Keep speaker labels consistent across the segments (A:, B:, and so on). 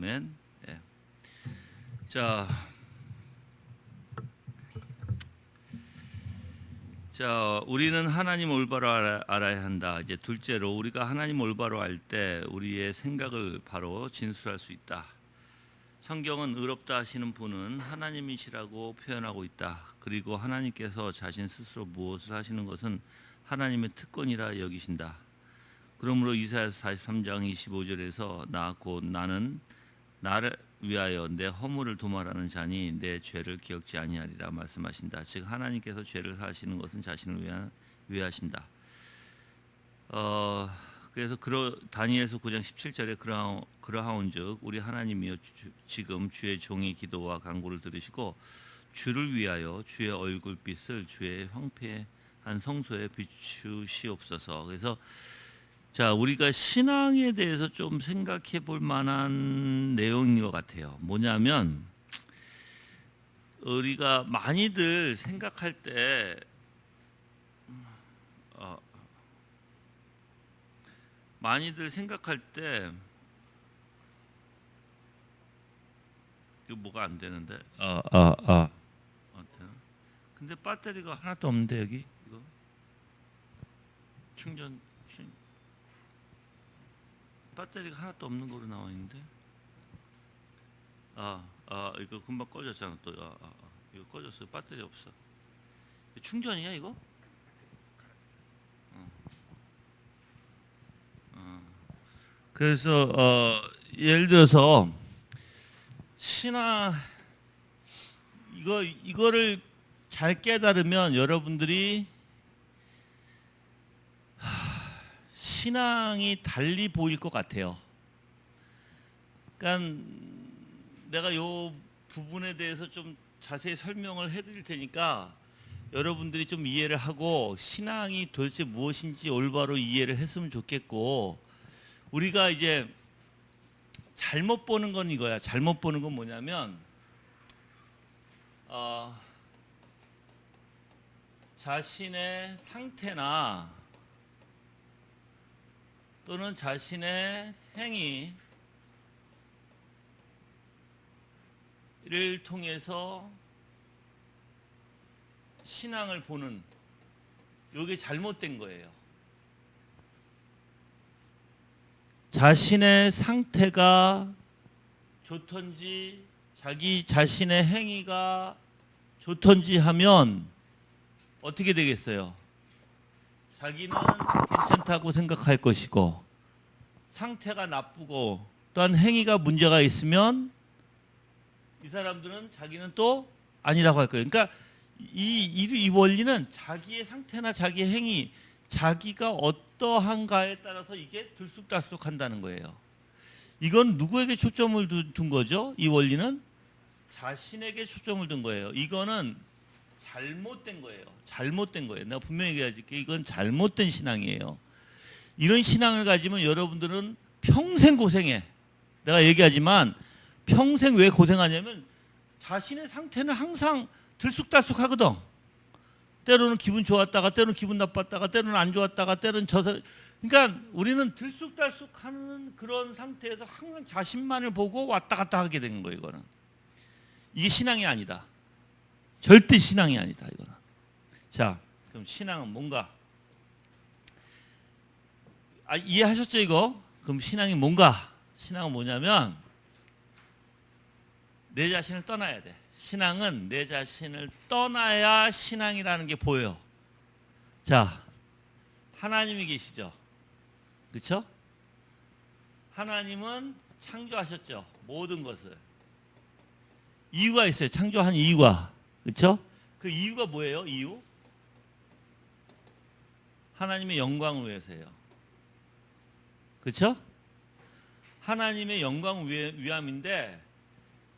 A: 아멘. 예. 자, 우리는 하나님 올바로 알아야 한다. 이제 둘째로, 우리가 하나님 올바로 알 때 우리의 생각을 바로 진술할 수 있다. 성경은 의롭다 하시는 분은 하나님이시라고 표현하고 있다. 그리고 하나님께서 자신 스스로 무엇을 하시는 것은 하나님의 특권이라 여기신다. 그러므로 이사야서 43장 25절에서 나 곧 나는 나를 위하여 내 허물을 도말하는 자니 내 죄를 기억지 아니하리라 말씀하신다. 즉 하나님께서 죄를 사하시는 것은 자신을 위하신다. 그래서 다니엘서 9장 17절에 그러하온즉 우리 하나님이여 지금 주의 종의 기도와 간구를 들으시고 주를 위하여 주의 얼굴빛을 주의 황폐한 성소에 비추시옵소서. 그래서 자, 우리가 신앙에 대해서 좀 생각해 볼 만한 내용인 것 같아요. 뭐냐면 우리가 많이들 생각할 때 이거 뭐가 안 되는데 근데 배터리가 하나도 없는데 여기 이거 충전 배터리가 하나도 없는 거로 나와 있는데 이거 금방 꺼졌잖아. 또 이거 꺼졌어요. 배터리 없어. 충전이야 이거? 그래서 예를 들어서 신앙 이거를 잘 깨달으면 여러분들이 신앙이 달리 보일 것 같아요. 그러니까 내가 이 부분에 대해서 좀 자세히 설명을 해드릴 테니까 여러분들이 좀 이해를 하고 신앙이 도대체 무엇인지 올바로 이해를 했으면 좋겠고, 우리가 이제 잘못 보는 건 이거야. 잘못 보는 건 뭐냐면 자신의 상태나 또는 자신의 행위를 통해서 신앙을 보는, 이게 잘못된 거예요. 자신의 상태가 좋던지 자기 자신의 행위가 좋던지 하면 어떻게 되겠어요? 자기는 괜찮다고 생각할 것이고, 상태가 나쁘고 또한 행위가 문제가 있으면 이 사람들은 자기는 또 아니라고 할 거예요. 그러니까 이 원리는 자기의 상태나 자기의 행위, 자기가 어떠한가에 따라서 이게 들쑥달쑥한다는 거예요. 이건 누구에게 초점을 둔 거죠? 이 원리는 자신에게 초점을 둔 거예요. 이거는 잘못된 거예요. 잘못된 거예요. 내가 분명히 얘기해줄게. 이건 잘못된 신앙이에요. 이런 신앙을 가지면 여러분들은 평생 고생해. 내가 얘기하지만 평생 왜 고생하냐면 자신의 상태는 항상 들쑥달쑥하거든. 때로는 기분 좋았다가 때로는 기분 나빴다가 때로는 안 좋았다가 때로는 그러니까 우리는 들쑥달쑥하는 그런 상태에서 항상 자신만을 보고 왔다 갔다 하게 되는 거예요. 이거는. 이게 신앙이 아니다. 절대 신앙이 아니다. 이거는. 자, 그럼 신앙은 뭔가? 이해하셨죠 이거? 그럼 신앙이 뭔가? 신앙은 뭐냐면 내 자신을 떠나야 돼. 신앙은 내 자신을 떠나야 신앙이라는 게 보여요. 자, 하나님이 계시죠? 그렇죠? 하나님은 창조하셨죠. 모든 것을. 이유가 있어요. 창조한 이유가. 그렇죠? 그 이유가 뭐예요? 이유? 하나님의 영광을 위해서예요. 그렇죠? 하나님의 영광을 위함인데,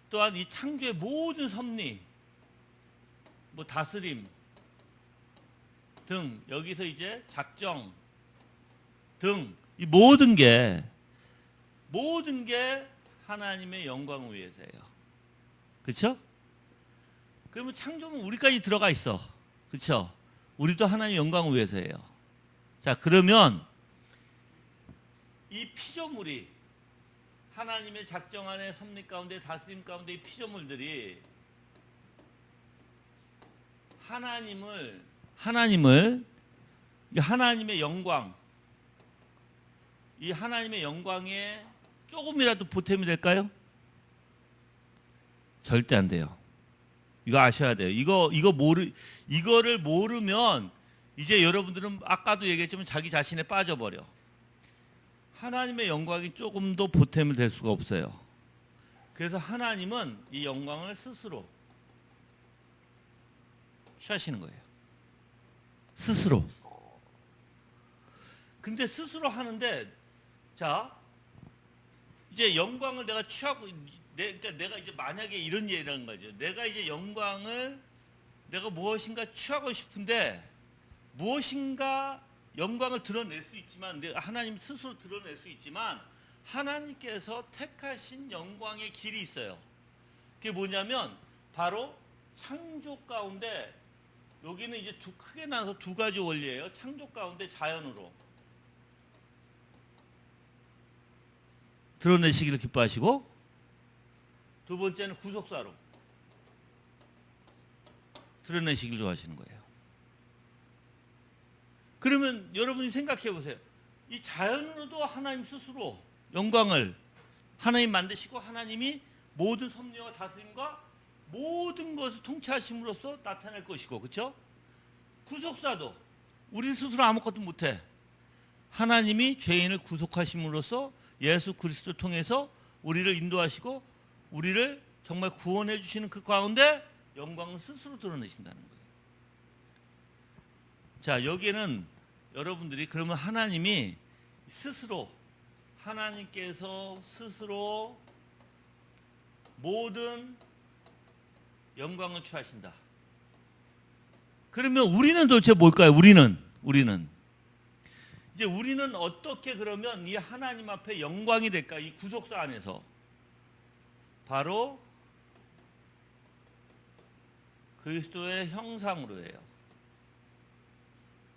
A: 또한 이 창조의 모든 섭리, 뭐 다스림 등, 여기서 이제 작정 등, 이 모든 게 하나님의 영광을 위해서예요. 그렇죠? 그러면 창조는 우리까지 들어가 있어. 그렇죠? 우리도 하나님의 영광을 위해서예요. 자, 그러면 이 피조물이 하나님의 작정 안에 섭리 가운데 다스림 가운데 이 피조물들이 하나님의 영광, 이 하나님의 영광에 조금이라도 보탬이 될까요? 절대 안 돼요. 이거 아셔야 돼요. 이거를 모르면 이제 여러분들은 아까도 얘기했지만 자기 자신에 빠져버려. 하나님의 영광이 조금도 보탬이 될 수가 없어요. 그래서 하나님은 이 영광을 스스로 취하시는 거예요. 스스로. 근데 스스로 하는데, 자, 이제 영광을 내가 취하고, 그러니까 내가 이제 만약에 이런 예라는 거죠. 내가 이제 영광을 내가 무엇인가 취하고 싶은데 무엇인가 영광을 드러낼 수 있지만, 하나님 스스로 드러낼 수 있지만 하나님께서 택하신 영광의 길이 있어요. 그게 뭐냐면 바로 창조 가운데, 여기는 이제 크게 나눠서 두 가지 원리예요. 창조 가운데 자연으로 드러내시기를 기뻐하시고, 두 번째는 구속사로 드러내시기를 좋아하시는 거예요. 그러면 여러분이 생각해 보세요. 이 자연으로도 하나님 스스로 영광을 하나님 만드시고 하나님이 모든 섭리와 다스림과 모든 것을 통치하심으로써 나타낼 것이고, 그렇죠? 구속사도 우리 스스로 아무것도 못해. 하나님이 죄인을 구속하심으로써 예수 그리스도 통해서 우리를 인도하시고 우리를 정말 구원해 주시는 그 가운데 영광을 스스로 드러내신다는 거예요. 자, 여기에는 여러분들이 그러면 하나님께서 스스로 모든 영광을 취하신다. 그러면 우리는 도대체 뭘까요? 우리는 이제 우리는 어떻게 그러면 이 하나님 앞에 영광이 될까? 이 구속사 안에서 바로 그리스도의 형상으로 해요.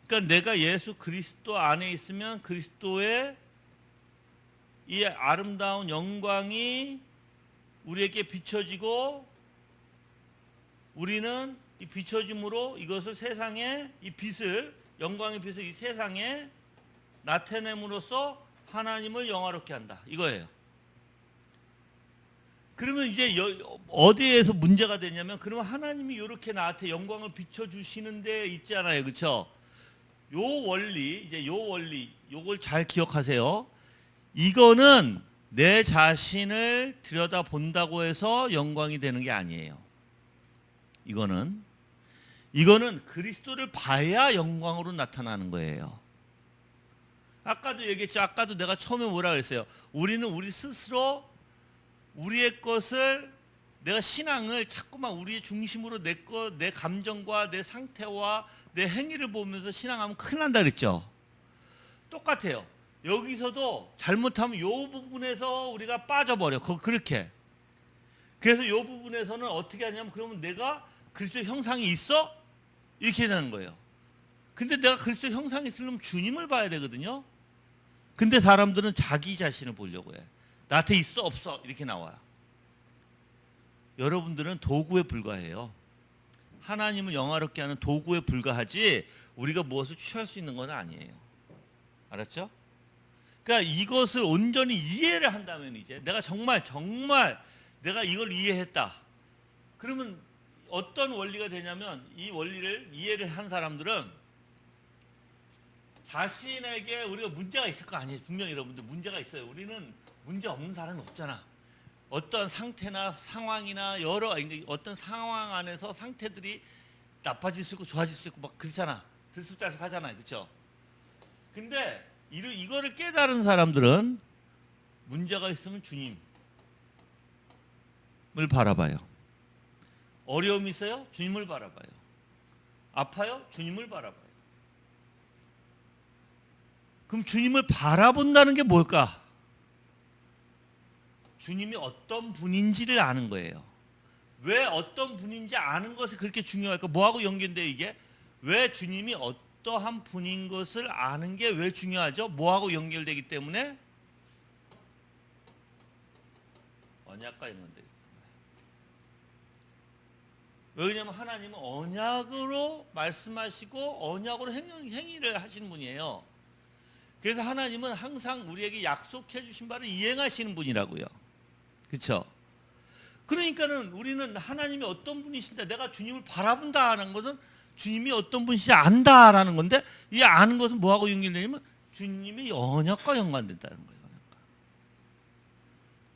A: 그러니까 내가 예수 그리스도 안에 있으면 그리스도의 이 아름다운 영광이 우리에게 비춰지고, 우리는 이 비춰짐으로 이것을 세상에, 이 빛을, 영광의 빛을 이 세상에 나타냄으로써 하나님을 영화롭게 한다. 이거예요. 그러면 이제 어디에서 문제가 되냐면, 그러면 하나님이 이렇게 나한테 영광을 비춰주시는 데 있잖아요. 그렇죠? 요 원리, 요걸 잘 기억하세요. 이거는 내 자신을 들여다본다고 해서 영광이 되는 게 아니에요. 이거는 그리스도를 봐야 영광으로 나타나는 거예요. 아까도 얘기했죠. 아까도 내가 처음에 뭐라 그랬어요. 우리는 우리 스스로 우리의 것을, 내가 신앙을 자꾸만 우리의 중심으로 내 감정과 내 상태와 내 행위를 보면서 신앙하면 큰일 난다 그랬죠. 똑같아요. 여기서도 잘못하면 이 부분에서 우리가 빠져버려. 그렇게. 그래서 이 부분에서는 어떻게 하냐면, 그러면 내가 그리스도 형상이 있어? 이렇게 되는 거예요. 근데 내가 그리스도 형상이 있으려면 주님을 봐야 되거든요. 근데 사람들은 자기 자신을 보려고 해. 나한테 있어 없어 이렇게 나와요. 여러분들은 도구에 불과해요. 하나님을 영화롭게 하는 도구에 불과하지 우리가 무엇을 취할 수 있는 건 아니에요. 알았죠? 그러니까 이것을 온전히 이해를 한다면, 이제 내가 정말 내가 이걸 이해했다. 그러면 어떤 원리가 되냐면, 이 원리를 이해를 한 사람들은 자신에게 우리가 문제가 있을 거 아니에요. 분명히 여러분들 문제가 있어요. 우리는 문제 없는 사람은 없잖아. 어떤 상태나 상황이나 어떤 상황 안에서 상태들이 나빠질 수 있고 좋아질 수 있고 막 그렇잖아. 들쑥날쑥 하잖아요. 그렇죠? 근데 이거를 깨달은 사람들은 문제가 있으면 주님을 바라봐요. 어려움이 있어요? 주님을 바라봐요. 아파요? 주님을 바라봐요. 그럼 주님을 바라본다는 게 뭘까? 주님이 어떤 분인지를 아는 거예요. 왜 어떤 분인지 아는 것이 그렇게 중요할까? 뭐하고 연결돼요 이게? 왜 주님이 어떠한 분인 것을 아는 게 왜 중요하죠? 뭐하고 연결되기 때문에? 언약과 연관되어 있다. 왜냐하면 하나님은 언약으로 말씀하시고 언약으로 행위를 하시는 분이에요. 그래서 하나님은 항상 우리에게 약속해 주신 바를 이행하시는 분이라고요. 그렇죠? 그러니까는 우리는 하나님이 어떤 분이신데 내가 주님을 바라본다는 것은 주님이 어떤 분이신지 안다라는 건데, 이 아는 것은 뭐하고 연결되냐면 주님의 언약과 연관된다는 거예요.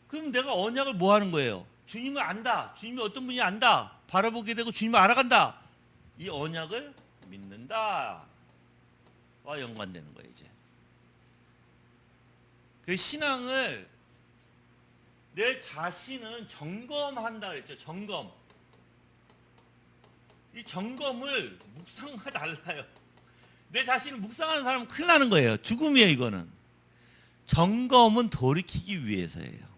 A: 그럼 내가 언약을 뭐 하는 거예요? 주님을 안다. 주님이 어떤 분이 안다. 바라보게 되고 주님을 알아간다. 이 언약을 믿는다와 연관되는 거예요. 이제 그 신앙을 내 자신은 점검한다 그랬죠. 점검. 이 점검을 묵상과 달라요. 내 자신을 묵상하는 사람은 큰일 나는 거예요. 죽음이에요. 이거는. 점검은 돌이키기 위해서예요.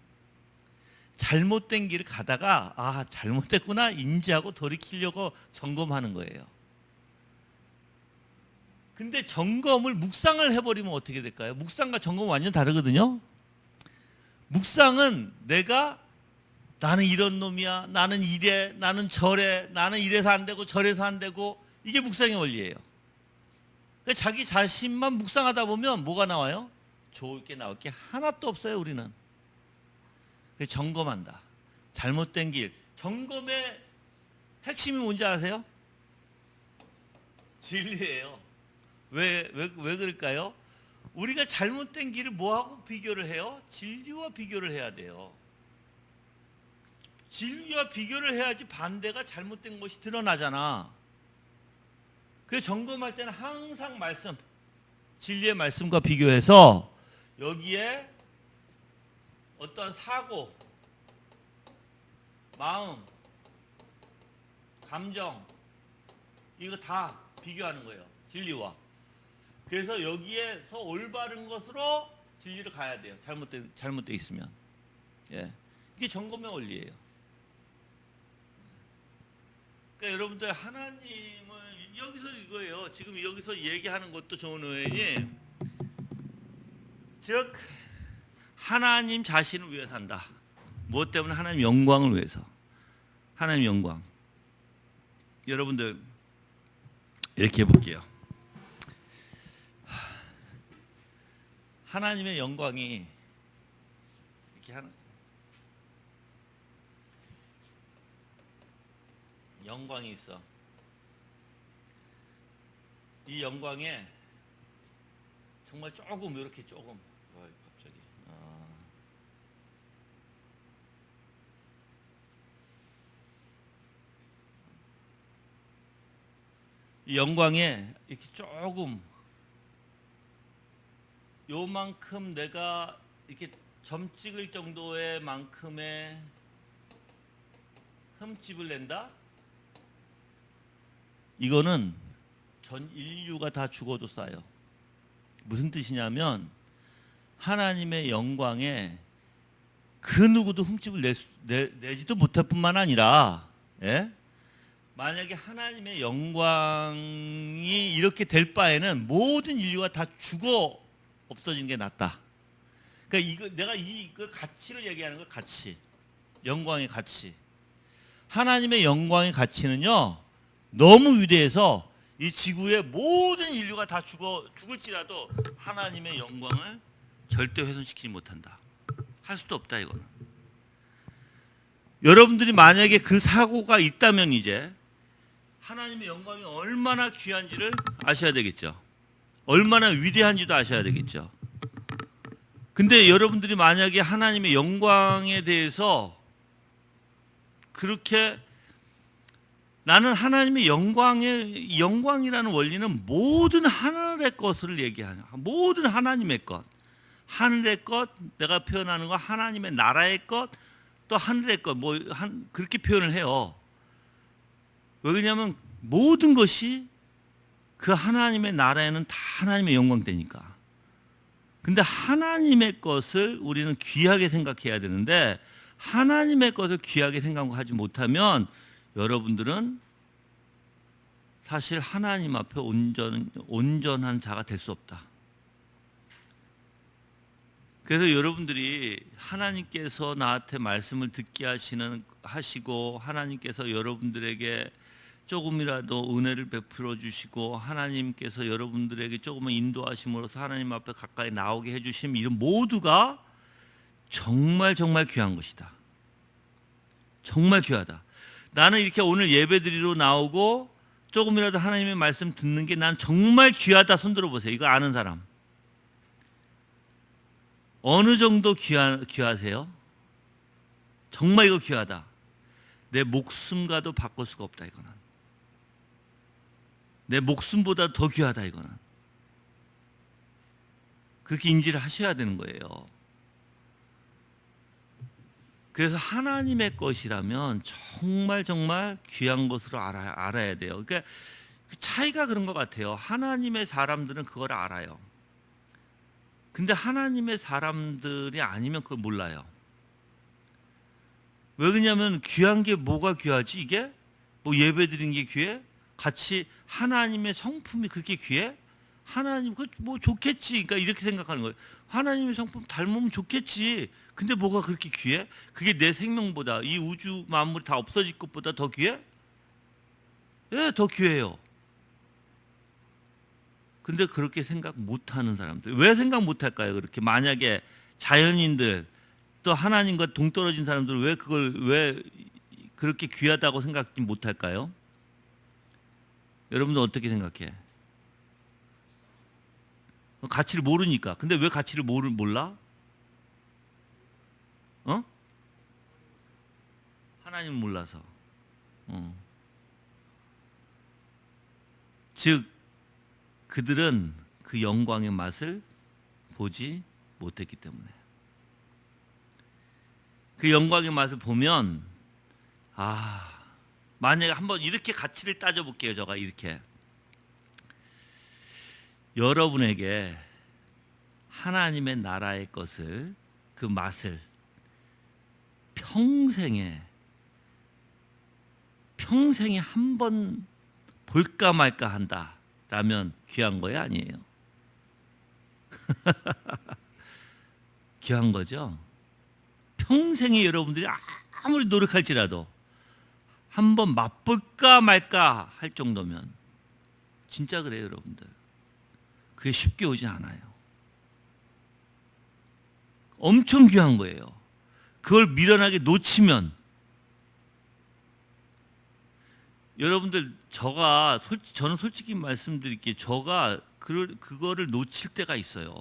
A: 잘못된 길을 가다가 잘못됐구나 인지하고 돌이키려고 점검하는 거예요. 근데 점검을 묵상을 해버리면 어떻게 될까요? 묵상과 점검은 완전 다르거든요. 묵상은 나는 이런 놈이야, 나는 이래, 나는 저래, 나는 이래서 안 되고 저래서 안 되고, 이게 묵상의 원리예요. 그러니까 자기 자신만 묵상하다 보면 뭐가 나와요? 좋을 게 나올 게 하나도 없어요. 우리는. 그래서 점검한다. 잘못된 길. 점검의 핵심이 뭔지 아세요? 진리예요. 왜 그럴까요? 우리가 잘못된 길을 뭐하고 비교를 해요? 진리와 비교를 해야 돼요. 진리와 비교를 해야지 반대가 잘못된 것이 드러나잖아. 그래서 점검할 때는 항상 진리의 말씀과 비교해서 여기에 어떤 사고, 마음, 감정, 이거 다 비교하는 거예요. 진리와. 그래서 여기에서 올바른 것으로 진리를 가야 돼요. 잘못돼 있으면. 예. 이게 점검의 원리예요. 그러니까 여러분들 하나님을 여기서 이거예요. 지금 여기서 얘기하는 것도 좋은 의미. 즉 하나님 자신을 위해서 한다. 무엇 때문에? 하나님 영광을 위해서. 하나님 영광. 여러분들 이렇게 해볼게요. 하나님의 영광이 이렇게 하는 영광이 있어. 이 영광에 정말 조금 이렇게 조금 갑자기 이 영광에 이렇게 조금 요만큼 내가 이렇게 점 찍을 정도의 만큼의 흠집을 낸다? 이거는 전 인류가 다 죽어도 싸요. 무슨 뜻이냐면 하나님의 영광에 그 누구도 흠집을 내지도 못할 뿐만 아니라, 예? 만약에 하나님의 영광이 이렇게 될 바에는 모든 인류가 다 죽어 없어지는 게 낫다. 그러니까 내가 그 가치를 얘기하는 거, 가치. 영광의 가치. 하나님의 영광의 가치는요, 너무 위대해서 이 지구의 모든 인류가 다 죽을지라도 하나님의 영광을 절대 훼손시키지 못한다. 할 수도 없다, 이거는. 여러분들이 만약에 그 사고가 있다면 이제 하나님의 영광이 얼마나 귀한지를 아셔야 되겠죠. 얼마나 위대한지도 아셔야 되겠죠. 근데 여러분들이 만약에 하나님의 영광에 대해서 그렇게, 나는 하나님의 영광이라는 원리는 모든 하늘의 것을 얘기하는, 모든 하나님의 것, 하늘의 것, 내가 표현하는 거 하나님의 나라의 것, 또 하늘의 것, 그렇게 표현을 해요. 왜냐하면 모든 것이 그 하나님의 나라에는 다 하나님의 영광되니까. 근데 하나님의 것을 우리는 귀하게 생각해야 되는데, 하나님의 것을 귀하게 생각하지 못하면 여러분들은 사실 하나님 앞에 온전한 자가 될 수 없다. 그래서 여러분들이 하나님께서 나한테 말씀을 듣게 하시고 하나님께서 여러분들에게 조금이라도 은혜를 베풀어 주시고 하나님께서 여러분들에게 조금은 인도하심으로써 하나님 앞에 가까이 나오게 해주심, 이런 모두가 정말 정말 귀한 것이다. 정말 귀하다. 나는 이렇게 오늘 예배드리러 나오고 조금이라도 하나님의 말씀 듣는 게 난 정말 귀하다. 손 들어보세요. 이거 아는 사람. 어느 정도 귀하세요? 정말 이거 귀하다. 내 목숨과도 바꿀 수가 없다. 이거는 내 목숨보다 더 귀하다. 이거는 그렇게 인지를 하셔야 되는 거예요. 그래서 하나님의 것이라면 정말 정말 귀한 것으로 알아야 돼요. 그러니까 그 차이가 그런 것 같아요. 하나님의 사람들은 그걸 알아요. 근데 하나님의 사람들이 아니면 그걸 몰라요. 왜 그러냐면 귀한 게 뭐가 귀하지? 이게 뭐 예배 드리는 게 귀해? 같이 하나님의 성품이 그렇게 귀해? 하나님 그 뭐 좋겠지. 그러니까 이렇게 생각하는 거예요. 하나님의 성품 닮으면 좋겠지. 근데 뭐가 그렇게 귀해? 그게 내 생명보다, 이 우주 만물이 다 없어질 것보다 더 귀해? 예, 더 귀해요. 근데 그렇게 생각 못하는 사람들, 왜 생각 못할까요? 그렇게 만약에 자연인들 또 하나님과 동떨어진 사람들 왜 그걸 왜 그렇게 귀하다고 생각지 못할까요? 여러분들 어떻게 생각해? 가치를 모르니까. 근데 왜 가치를 몰라? 하나님을 몰라서. 즉 그들은 그 영광의 맛을 보지 못했기 때문에. 그 영광의 맛을 보면 만약에 한번 이렇게 가치를 따져볼게요. 제가 이렇게 여러분에게 하나님의 나라의 것을, 그 맛을 평생에 한 번 볼까 말까 한다라면 귀한 거야, 아니에요? 귀한 거죠. 평생에 여러분들이 아무리 노력할지라도 한 번 맛볼까 말까 할 정도면, 진짜 그래요, 여러분들. 그게 쉽게 오지 않아요. 엄청 귀한 거예요. 그걸 미련하게 놓치면, 여러분들 저는 솔직히 말씀드릴게요. 제가 그거를 놓칠 때가 있어요.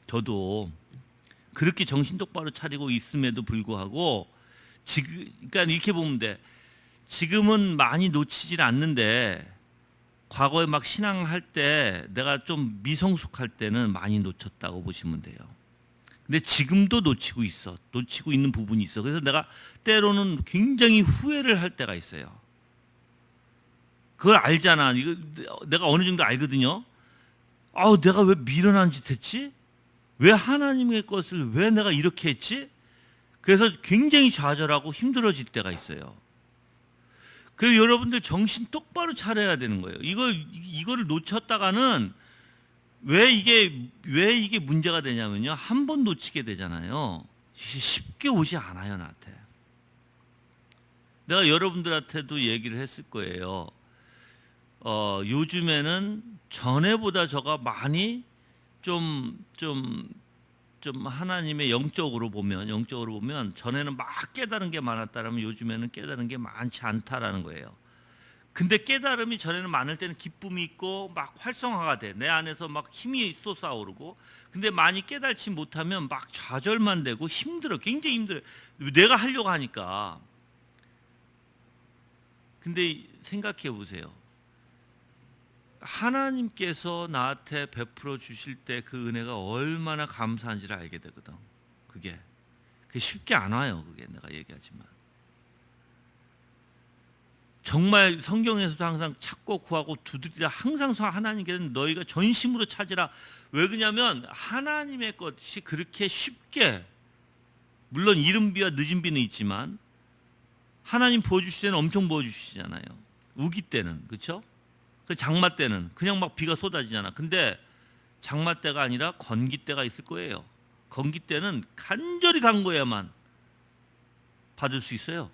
A: 저도 그렇게 정신 똑바로 차리고 있음에도 불구하고 그러니까 이렇게 보면 돼. 지금은 많이 놓치질 않는데 과거에 막 신앙할 때 내가 좀 미성숙할 때는 많이 놓쳤다고 보시면 돼요. 근데 지금도 놓치고 있는 부분이 있어. 그래서 내가 때로는 굉장히 후회를 할 때가 있어요. 그걸 알잖아. 이거 내가 어느 정도 알거든요. 내가 왜 미련한 짓 했지? 왜 하나님의 것을 왜 내가 이렇게 했지? 그래서 굉장히 좌절하고 힘들어질 때가 있어요. 그래서 여러분들 정신 똑바로 차려야 되는 거예요. 이거를 놓쳤다가는 왜 이게 문제가 되냐면요. 한 번 놓치게 되잖아요. 쉽게 오지 않아요, 나한테. 내가 여러분들한테도 얘기를 했을 거예요. 요즘에는 전에보다 저가 많이 좀 하나님의 영적으로 보면 전에는 막 깨달은 게 많았다라면 요즘에는 깨달은 게 많지 않다라는 거예요. 근데 깨달음이 전에는 많을 때는 기쁨이 있고 막 활성화가 돼. 내 안에서 막 힘이 솟아오르고. 근데 많이 깨달지 못하면 막 좌절만 되고 힘들어. 굉장히 힘들어. 내가 하려고 하니까. 근데 생각해 보세요. 하나님께서 나한테 베풀어 주실 때 그 은혜가 얼마나 감사한지를 알게 되거든. 그게 쉽게 안 와요. 그게 내가 얘기하지만 정말 성경에서도 항상 찾고 구하고 두드리라 항상 하나님께서는 너희가 전심으로 찾으라. 왜 그러냐면 하나님의 것이 그렇게 쉽게, 물론 이른 비와 늦은 비는 있지만 하나님 부어주실 때는 엄청 부어주시잖아요. 우기 때는, 그렇죠? 그 장마 때는 그냥 막 비가 쏟아지잖아. 근데 장마 때가 아니라 건기 때가 있을 거예요. 건기 때는 간절히 간구해야만 받을 수 있어요.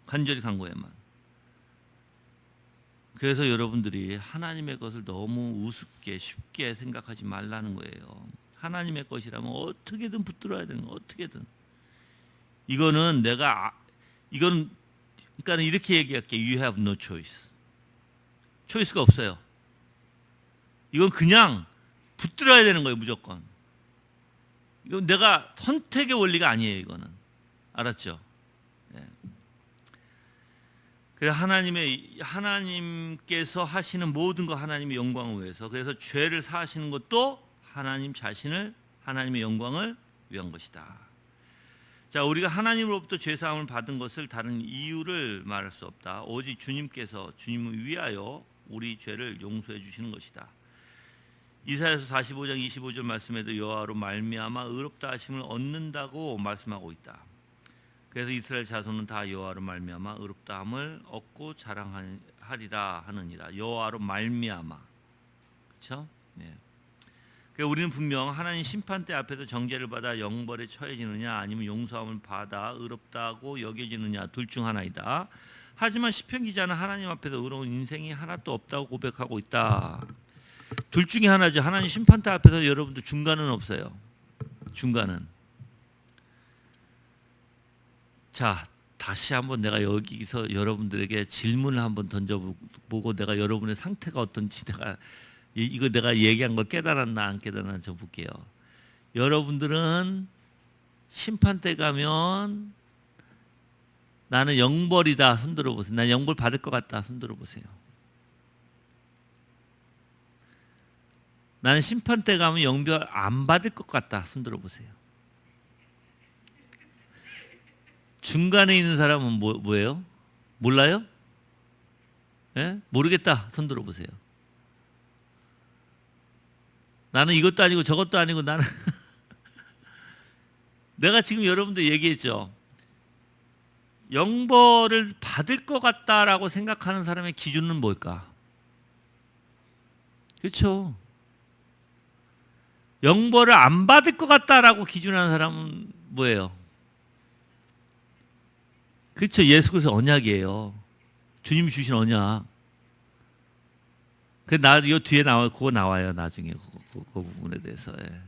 A: 간절히 간구해야만. 그래서 여러분들이 하나님의 것을 너무 우습게 쉽게 생각하지 말라는 거예요. 하나님의 것이라면 어떻게든 붙들어야 되는 거, 어떻게든. 이거는 이거는 그러니까 이렇게 얘기할게. You have no choice. 초이스가 없어요. 이건 그냥 붙들어야 되는 거예요, 무조건. 이건 내가 선택의 원리가 아니에요, 이거는. 알았죠? 네. 그래서 하나님께서 하시는 모든 거 하나님의 영광을 위해서. 그래서 죄를 사하시는 것도 하나님 자신을, 하나님의 영광을 위한 것이다. 자, 우리가 하나님으로부터 죄사함을 받은 것을 다른 이유를 말할 수 없다. 오직 주님께서 주님을 위하여 우리 죄를 용서해 주시는 것이다. 이사야서 45장 25절 말씀에도 여호와로 말미암아 의롭다 하심을 얻는다고 말씀하고 있다. 그래서 이스라엘 자손은 다 여호와로 말미암아 의롭다함을 얻고 자랑하리라 하느니라. 여호와로 말미암아. 그렇죠? 네. 그래서 우리는 분명 하나님 심판대 앞에서 정죄를 받아 영벌에 처해지느냐 아니면 용서함을 받아 의롭다고 여겨지느냐 둘 중 하나이다. 하지만 시편 기자는 하나님 앞에서 의로운 인생이 하나도 없다고 고백하고 있다. 둘 중에 하나죠. 하나님 심판대 앞에서 여러분들 중간은 없어요. 중간은. 자, 다시 한번 내가 여기서 여러분들에게 질문을 한번 던져보고 내가 여러분의 상태가 어떤지 이거 내가 얘기한 거 깨달았나 안 깨달았나 저 볼게요. 여러분들은 심판대 가면 나는 영벌이다 손 들어보세요. 난 영벌 받을 것 같다 손 들어보세요. 나는 심판대 가면 영벌 안 받을 것 같다 손 들어보세요. 중간에 있는 사람은 뭐예요? 몰라요? 예? 모르겠다 손 들어보세요. 나는 이것도 아니고 저것도 아니고 나는 내가 지금 여러분들 얘기했죠. 영벌을 받을 것 같다라고 생각하는 사람의 기준은 뭘까? 그렇죠. 영벌을 안 받을 것 같다라고 기준하는 사람은 뭐예요? 그렇죠. 예수 그리스도 언약이에요. 주님이 주신 언약. 이 뒤에 그거 나와요. 나중에 그 부분에 대해서. 예.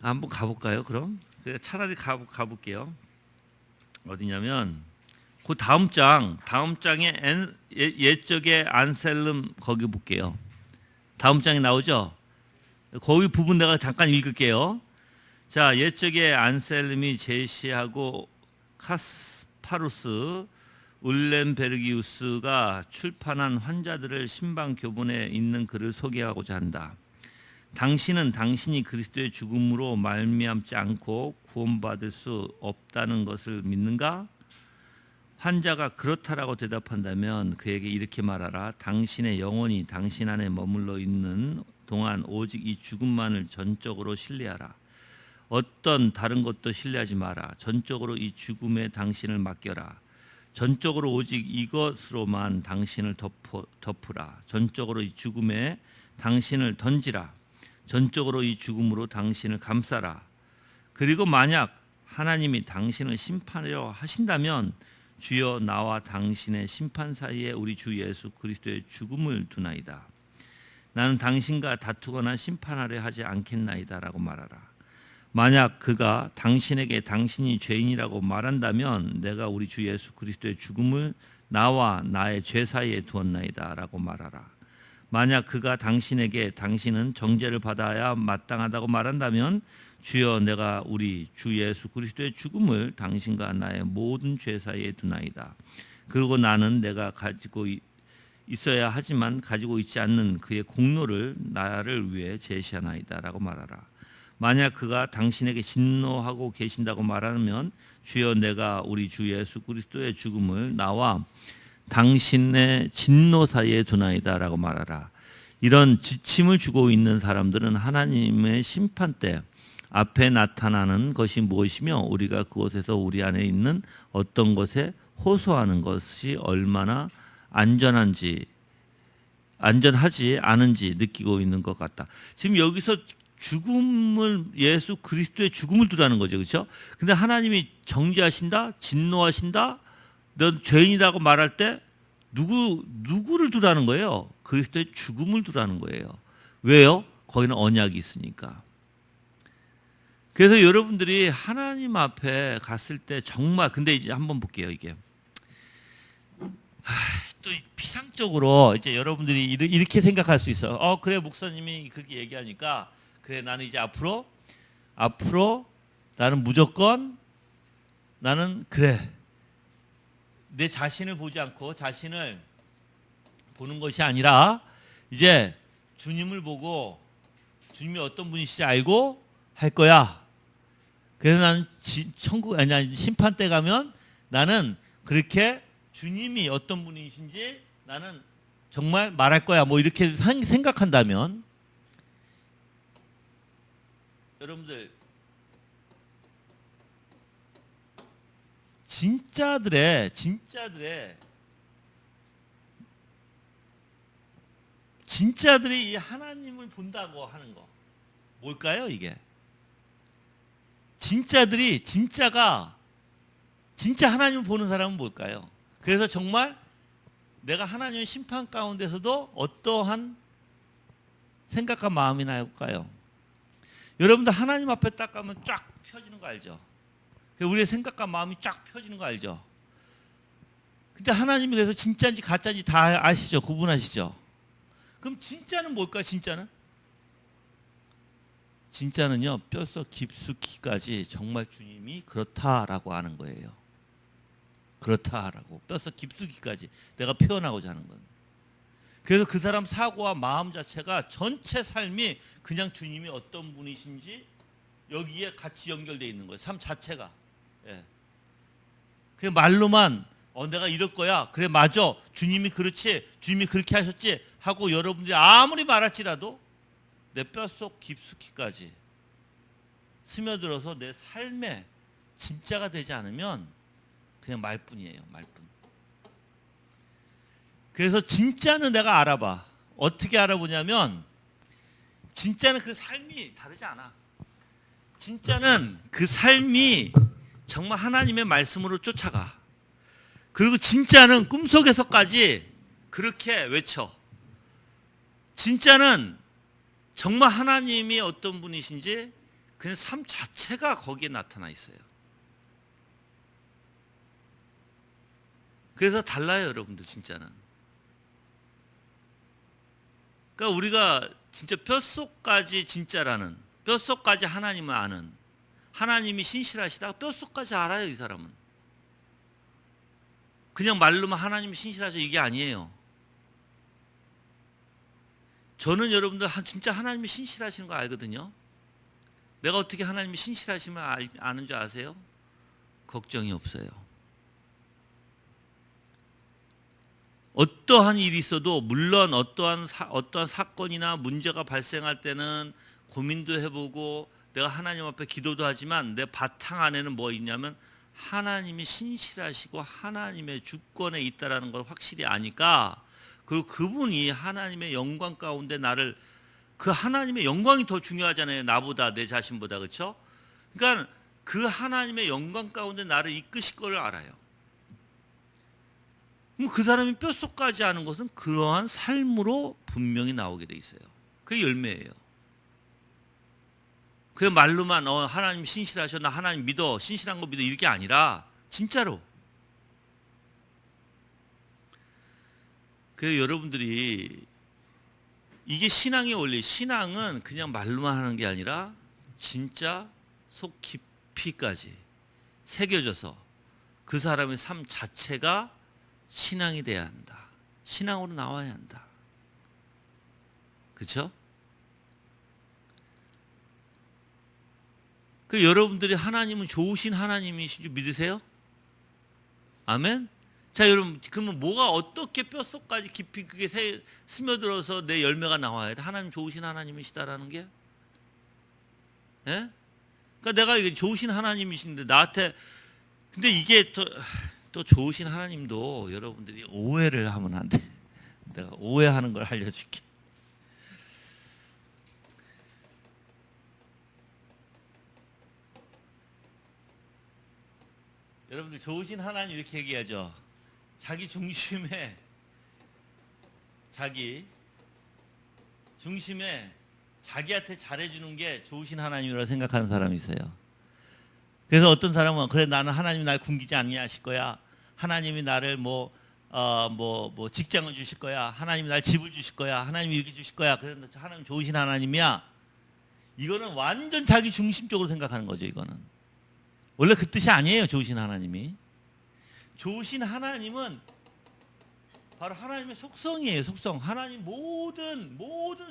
A: 한번 가볼까요? 그럼 차라리 가볼게요. 어디냐면 그 다음 장에 옛적의 안셀름 거기 볼게요. 다음 장에 나오죠. 거기 부분 내가 잠깐 읽을게요. 자, 옛적의 안셀름이 제시하고 카스파루스 울렌베르기우스가 출판한 환자들을 신방 교본에 있는 글을 소개하고자 한다. 당신은 당신이 그리스도의 죽음으로 말미암지 않고 구원받을 수 없다는 것을 믿는가? 환자가 그렇다라고 대답한다면 그에게 이렇게 말하라. 당신의 영혼이 당신 안에 머물러 있는 동안 오직 이 죽음만을 전적으로 신뢰하라. 어떤 다른 것도 신뢰하지 마라. 전적으로 이 죽음에 당신을 맡겨라. 전적으로 오직 이것으로만 당신을 덮으라. 전적으로 이 죽음에 당신을 던지라. 전적으로 이 죽음으로 당신을 감싸라. 그리고 만약 하나님이 당신을 심판하려 하신다면 주여 나와 당신의 심판 사이에 우리 주 예수 그리스도의 죽음을 두나이다. 나는 당신과 다투거나 심판하려 하지 않겠나이다 라고 말하라. 만약 그가 당신에게 당신이 죄인이라고 말한다면 내가 우리 주 예수 그리스도의 죽음을 나와 나의 죄 사이에 두었나이다 라고 말하라. 만약 그가 당신에게 당신은 정죄를 받아야 마땅하다고 말한다면 주여 내가 우리 주 예수 그리스도의 죽음을 당신과 나의 모든 죄 사이에 두나이다. 그리고 나는 내가 가지고 있어야 하지만 가지고 있지 않는 그의 공로를 나를 위해 제시하나이다 라고 말하라. 만약 그가 당신에게 진노하고 계신다고 말하면 주여 내가 우리 주 예수 그리스도의 죽음을 나와 당신의 진노 사이에 두나이다 라고 말하라. 이런 지침을 주고 있는 사람들은 하나님의 심판 때 앞에 나타나는 것이 무엇이며 우리가 그곳에서 우리 안에 있는 어떤 것에 호소하는 것이 얼마나 안전하지 않은지 느끼고 있는 것 같다. 지금 여기서 죽음을 예수 그리스도의 죽음을 두라는 거죠. 그렇죠? 근데 하나님이 정죄하신다, 진노하신다, 넌 죄인이라고 말할 때 누구를 두라는 거예요? 그리스도의 죽음을 두라는 거예요. 왜요? 거기는 언약이 있으니까. 그래서 여러분들이 하나님 앞에 갔을 때 정말 근데 이제 한번 볼게요. 이게 또 피상적으로 이제 여러분들이 이렇게 생각할 수 있어. 그래 목사님이 그렇게 얘기하니까 그래 나는 이제 앞으로 나는 무조건 나는 그래 내 자신을 보지 않고 자신을 보는 것이 아니라 이제 주님을 보고 주님이 어떤 분이신지 알고 할 거야. 그래서 나는 심판 때 가면 나는 그렇게 주님이 어떤 분이신지 나는 정말 말할 거야. 뭐 이렇게 생각한다면 여러분들 진짜들의 진짜들이 이 하나님을 본다고 하는 거 뭘까요? 이게 진짜들이 진짜 하나님을 보는 사람은 뭘까요? 그래서 정말 내가 하나님의 심판 가운데서도 어떠한 생각과 마음이 나올까요? 여러분들 하나님 앞에 딱 가면 쫙 펴지는 거 알죠? 우리의 생각과 마음이 쫙 펴지는 거 알죠? 근데 하나님이 그래서 진짜인지 가짜인지 다 아시죠? 구분하시죠? 그럼 진짜는 뭘까? 진짜는요 뼛속 깊숙이까지 정말 주님이 그렇다라고 하는 거예요. 그렇다라고 뼛속 깊숙이까지 내가 표현하고자 하는 건. 그래서 그 사람 사고와 마음 자체가 전체 삶이 그냥 주님이 어떤 분이신지 여기에 같이 연결되어 있는 거예요. 삶 자체가. 예. 그냥 말로만 내가 이럴 거야. 그래 맞아. 주님이 그렇지. 주님이 그렇게 하셨지 하고 여러분들이 아무리 말할지라도 내 뼛속 깊숙이까지 스며들어서 내 삶에 진짜가 되지 않으면 그냥 말뿐이에요. 말뿐. 그래서 진짜는 내가 알아봐. 어떻게 알아보냐면 진짜는 그 삶이 다르지 않아. 진짜는 그 삶이 정말 하나님의 말씀으로 쫓아가. 그리고 진짜는 꿈속에서까지 그렇게 외쳐. 진짜는 정말 하나님이 어떤 분이신지 그냥 삶 자체가 거기에 나타나 있어요. 그래서 달라요, 여러분들 진짜는. 그러니까 우리가 진짜 뼛속까지 진짜라는, 뼛속까지 하나님을 아는, 하나님이 신실하시다 뼛속까지 알아요, 이 사람은. 그냥 말로만 하나님이 신실하셔 이게 아니에요. 저는 여러분들 진짜 하나님이 신실하시는 거 알거든요. 내가 어떻게 하나님이 신실하시면 아는 줄 아세요? 걱정이 없어요. 어떠한 일이 있어도 물론 어떠한 사건이나 문제가 발생할 때는 고민도 해보고 내가 하나님 앞에 기도도 하지만 내 바탕 안에는 뭐 있냐면 하나님이 신실하시고 하나님의 주권에 있다라는 걸 확실히 아니까 그리고 그분이 하나님의 영광 가운데 나를 그 하나님의 영광이 더 중요하잖아요. 나보다 내 자신보다 그렇죠? 그러니까 그 하나님의 영광 가운데 나를 이끄실 걸 알아요. 그럼 그 사람이 뼛속까지 아는 것은 그러한 삶으로 분명히 나오게 돼 있어요. 그게 열매예요. 그 말로만 하나님 신실하셔 나 하나님 믿어 신실한 거 믿어 이게 아니라 진짜로. 그래서 여러분들이 이게 신앙의 원리. 신앙은 그냥 말로만 하는 게 아니라 진짜 속 깊이까지 새겨져서 그 사람의 삶 자체가 신앙이 돼야 한다. 신앙으로 나와야 한다. 그렇죠? 그 여러분들이 하나님은 좋으신 하나님이신 줄 믿으세요? 아멘? 자 여러분 그러면 뭐가 어떻게 뼛속까지 깊이 그게 스며들어서 내 열매가 나와야 돼? 하나님 좋으신 하나님이시다라는 게? 예? 그러니까 내가 이게 좋으신 하나님이신데 나한테 근데 이게 또 좋으신 하나님도 여러분들이 오해를 하면 안 돼. 내가 오해하는 걸 알려줄게. 여러분들 좋으신 하나님 이렇게 얘기하죠. 자기 중심에 자기한테 잘해주는 게 좋으신 하나님이라고 생각하는 사람이 있어요. 그래서 어떤 사람은 그래 나는 하나님이 날 굶기지 않냐 하실 거야. 하나님이 나를 뭐 직장을 주실 거야. 하나님이 날 집을 주실 거야. 하나님이 이렇게 주실 거야. 그래서 하나님 좋으신 하나님이야. 이거는 완전 자기 중심적으로 생각하는 거죠. 이거는 원래 그 뜻이 아니에요. 좋으신 하나님이. 좋으신 하나님은 바로 하나님의 속성이에요. 속성. 하나님 모든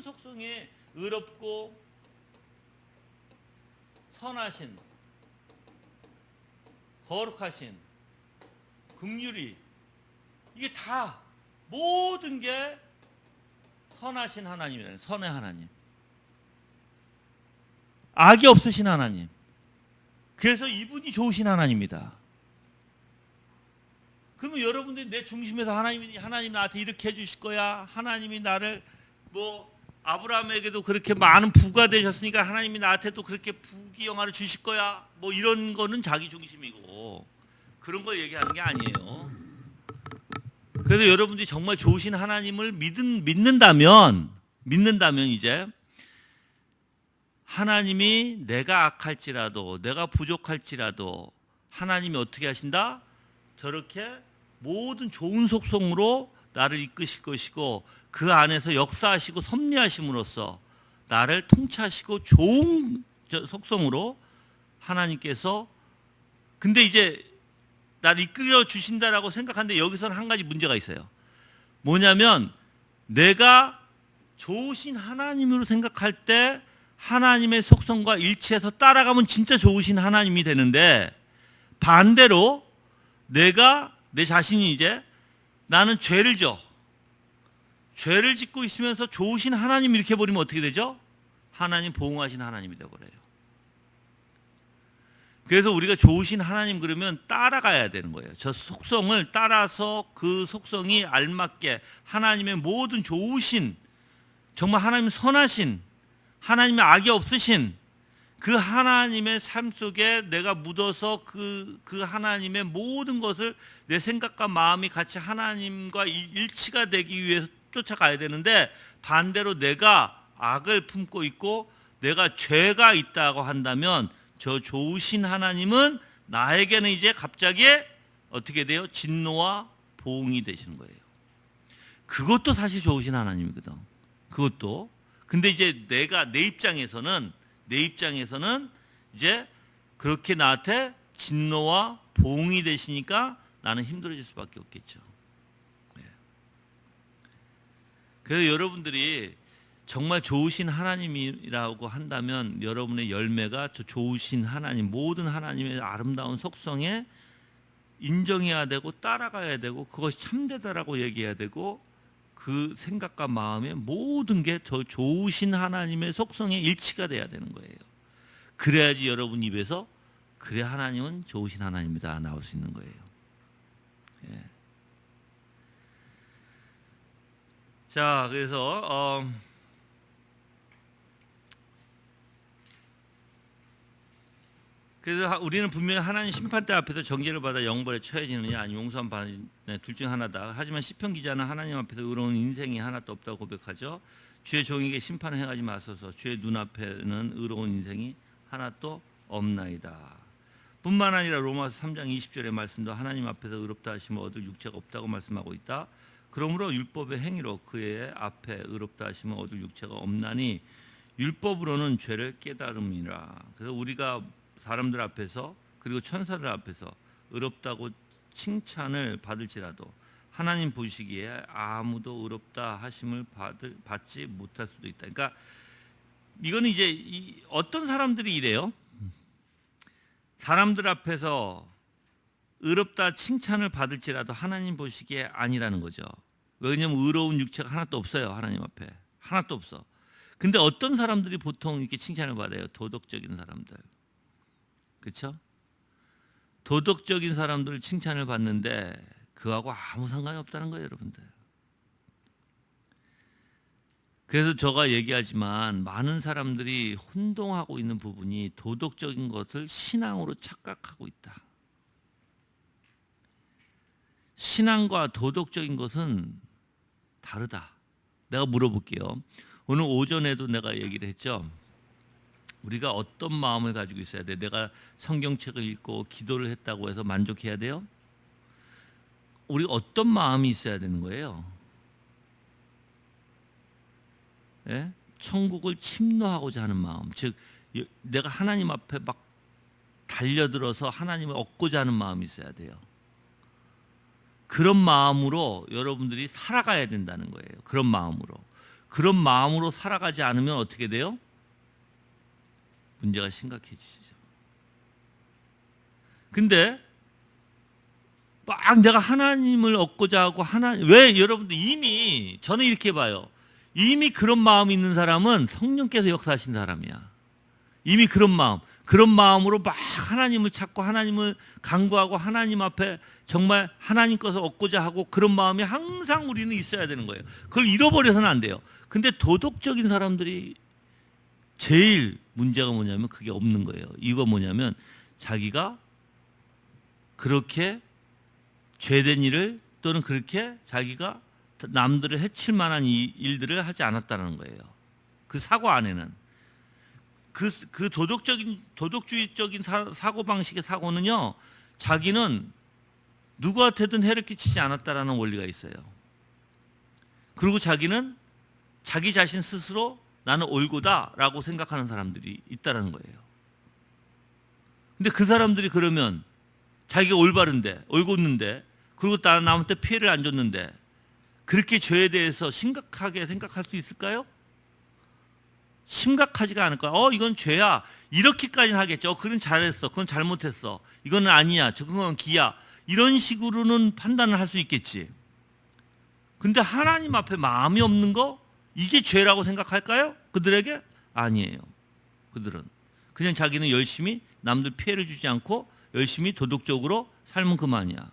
A: 속성에 의롭고 선하신, 거룩하신, 긍휼이, 이게 다 모든 게 선하신 하나님이에요. 선의 하나님. 악이 없으신 하나님. 그래서 이분이 좋으신 하나님입니다. 그러면 여러분들이 내 중심에서 하나님 나한테 이렇게 해주실 거야. 하나님이 나를 아브라함에게도 그렇게 많은 부가 되셨으니까 하나님이 나한테 또 그렇게 부귀 영화를 주실 거야. 이런 거는 자기 중심이고 그런 거 얘기하는 게 아니에요. 그래서 여러분들이 정말 좋으신 하나님을 믿는다면 이제 하나님이 내가 악할지라도 내가 부족할지라도 하나님이 어떻게 하신다? 저렇게 모든 좋은 속성으로 나를 이끄실 것이고 그 안에서 역사하시고 섭리하심으로써 나를 통치하시고 좋은 속성으로 하나님께서 근데 이제 나를 이끌어 주신다라고 생각하는데 여기서는 한 가지 문제가 있어요. 뭐냐면 내가 좋으신 하나님으로 생각할 때 하나님의 속성과 일치해서 따라가면 진짜 좋으신 하나님이 되는데 반대로 내가 내 자신이 이제 나는 죄를 짓고 있으면서 좋으신 하나님 이렇게 버리면 어떻게 되죠? 하나님 보응하신 하나님이 되어버려요. 그래서 우리가 좋으신 하나님 그러면 따라가야 되는 거예요. 저 속성을 따라서 그 속성이 알맞게 하나님의 모든 좋으신 정말 하나님 선하신 하나님의 악이 없으신 그 하나님의 삶 속에 내가 묻어서 그 하나님의 모든 것을 내 생각과 마음이 같이 하나님과 일치가 되기 위해서 쫓아가야 되는데 반대로 내가 악을 품고 있고 내가 죄가 있다고 한다면 저 좋으신 하나님은 나에게는 이제 갑자기 어떻게 돼요? 진노와 보응이 되시는 거예요. 그것도 사실 좋으신 하나님이거든. 그것도. 근데 이제 내 입장에서는 이제 그렇게 나한테 진노와 보응이 되시니까 나는 힘들어질 수밖에 없겠죠. 그래서 여러분들이 정말 좋으신 하나님이라고 한다면 여러분의 열매가 저 좋으신 하나님, 모든 하나님의 아름다운 속성에 인정해야 되고 따라가야 되고 그것이 참되다라고 얘기해야 되고 그 생각과 마음의 모든 게 저 좋으신 하나님의 속성에 일치가 돼야 되는 거예요. 그래야지 여러분 입에서 그래 하나님은 좋으신 하나님이다 나올 수 있는 거예요. 예. 자, 그래서 우리는 분명히 하나님 심판대 앞에서 정죄를 받아 영벌에 처해지느냐 아니면 용서함 받는 둘 중 하나다. 하지만 시편 기자는 하나님 앞에서 의로운 인생이 하나도 없다고 고백하죠. 주의 종에게 심판을 행하지 마소서. 주의 눈앞에는 의로운 인생이 하나도 없나이다. 뿐만 아니라 로마서 3장 20절의 말씀도 하나님 앞에서 의롭다 하시면 얻을 육체가 없다고 말씀하고 있다. 그러므로 율법의 행위로 그의 앞에 의롭다 하시면 얻을 육체가 없나니 율법으로는 죄를 깨달음이라. 그래서 우리가 사람들 앞에서 그리고 천사들 앞에서 의롭다고 칭찬을 받을지라도 하나님 보시기에 아무도 의롭다 하심을 받지 못할 수도 있다. 그러니까 이거는 이제 어떤 사람들이 이래요. 사람들 앞에서 의롭다 칭찬을 받을지라도 하나님 보시기에 아니라는 거죠. 왜냐하면 의로운 육체가 하나도 없어요. 하나님 앞에 하나도 없어. 근데 어떤 사람들이 보통 이렇게 칭찬을 받아요? 도덕적인 사람들. 그렇죠? 도덕적인 사람들 칭찬을 받는데 그하고 아무 상관이 없다는 거예요, 여러분들. 그래서 제가 얘기하지만 많은 사람들이 혼동하고 있는 부분이 도덕적인 것을 신앙으로 착각하고 있다. 신앙과 도덕적인 것은 다르다. 내가 물어볼게요. 오늘 오전에도 내가 얘기를 했죠. 우리가 어떤 마음을 가지고 있어야 돼? 내가 성경책을 읽고 기도를 했다고 해서 만족해야 돼요? 우리가 어떤 마음이 있어야 되는 거예요? 예? 천국을 침노하고자 하는 마음, 즉 내가 하나님 앞에 막 달려들어서 하나님을 얻고자 하는 마음이 있어야 돼요. 그런 마음으로 여러분들이 살아가야 된다는 거예요. 그런 마음으로 살아가지 않으면 어떻게 돼요? 문제가 심각해지죠. 근데 막 내가 하나님을 얻고자 하고 왜 여러분들 이미 저는 이렇게 봐요. 이미 그런 마음이 있는 사람은 성령께서 역사하신 사람이야. 이미 그런 마음으로 막 하나님을 찾고 하나님을 간구하고 하나님 앞에 정말 하나님 것을 얻고자 하고 그런 마음이 항상 우리는 있어야 되는 거예요. 그걸 잃어버려서는 안 돼요. 근데 도덕적인 사람들이 제일 문제가 뭐냐면 그게 없는 거예요. 이거 뭐냐면 자기가 그렇게 죄된 일을 또는 그렇게 자기가 남들을 해칠 만한 일들을 하지 않았다는 거예요. 그 사고 안에는 그 도덕주의적인 사고 방식의 사고는요, 자기는 누구한테든 해를 끼치지 않았다라는 원리가 있어요. 그리고 자기는 자기 자신 스스로 나는 옳고다라고 생각하는 사람들이 있다라는 거예요. 근데 그 사람들이 그러면 자기가 옳았는데 그리고 남한테 피해를 안 줬는데 그렇게 죄에 대해서 심각하게 생각할 수 있을까요? 심각하지가 않을 거야. 이건 죄야. 이렇게까지는 하겠죠. 그건 잘했어. 그건 잘못했어. 이거는 아니야. 그건 기야. 이런 식으로는 판단을 할 수 있겠지. 근데 하나님 앞에 마음이 없는 거? 이게 죄라고 생각할까요? 그들에게? 아니에요. 그들은 그냥 자기는 열심히 남들 피해를 주지 않고 열심히 도덕적으로 살면 그만이야.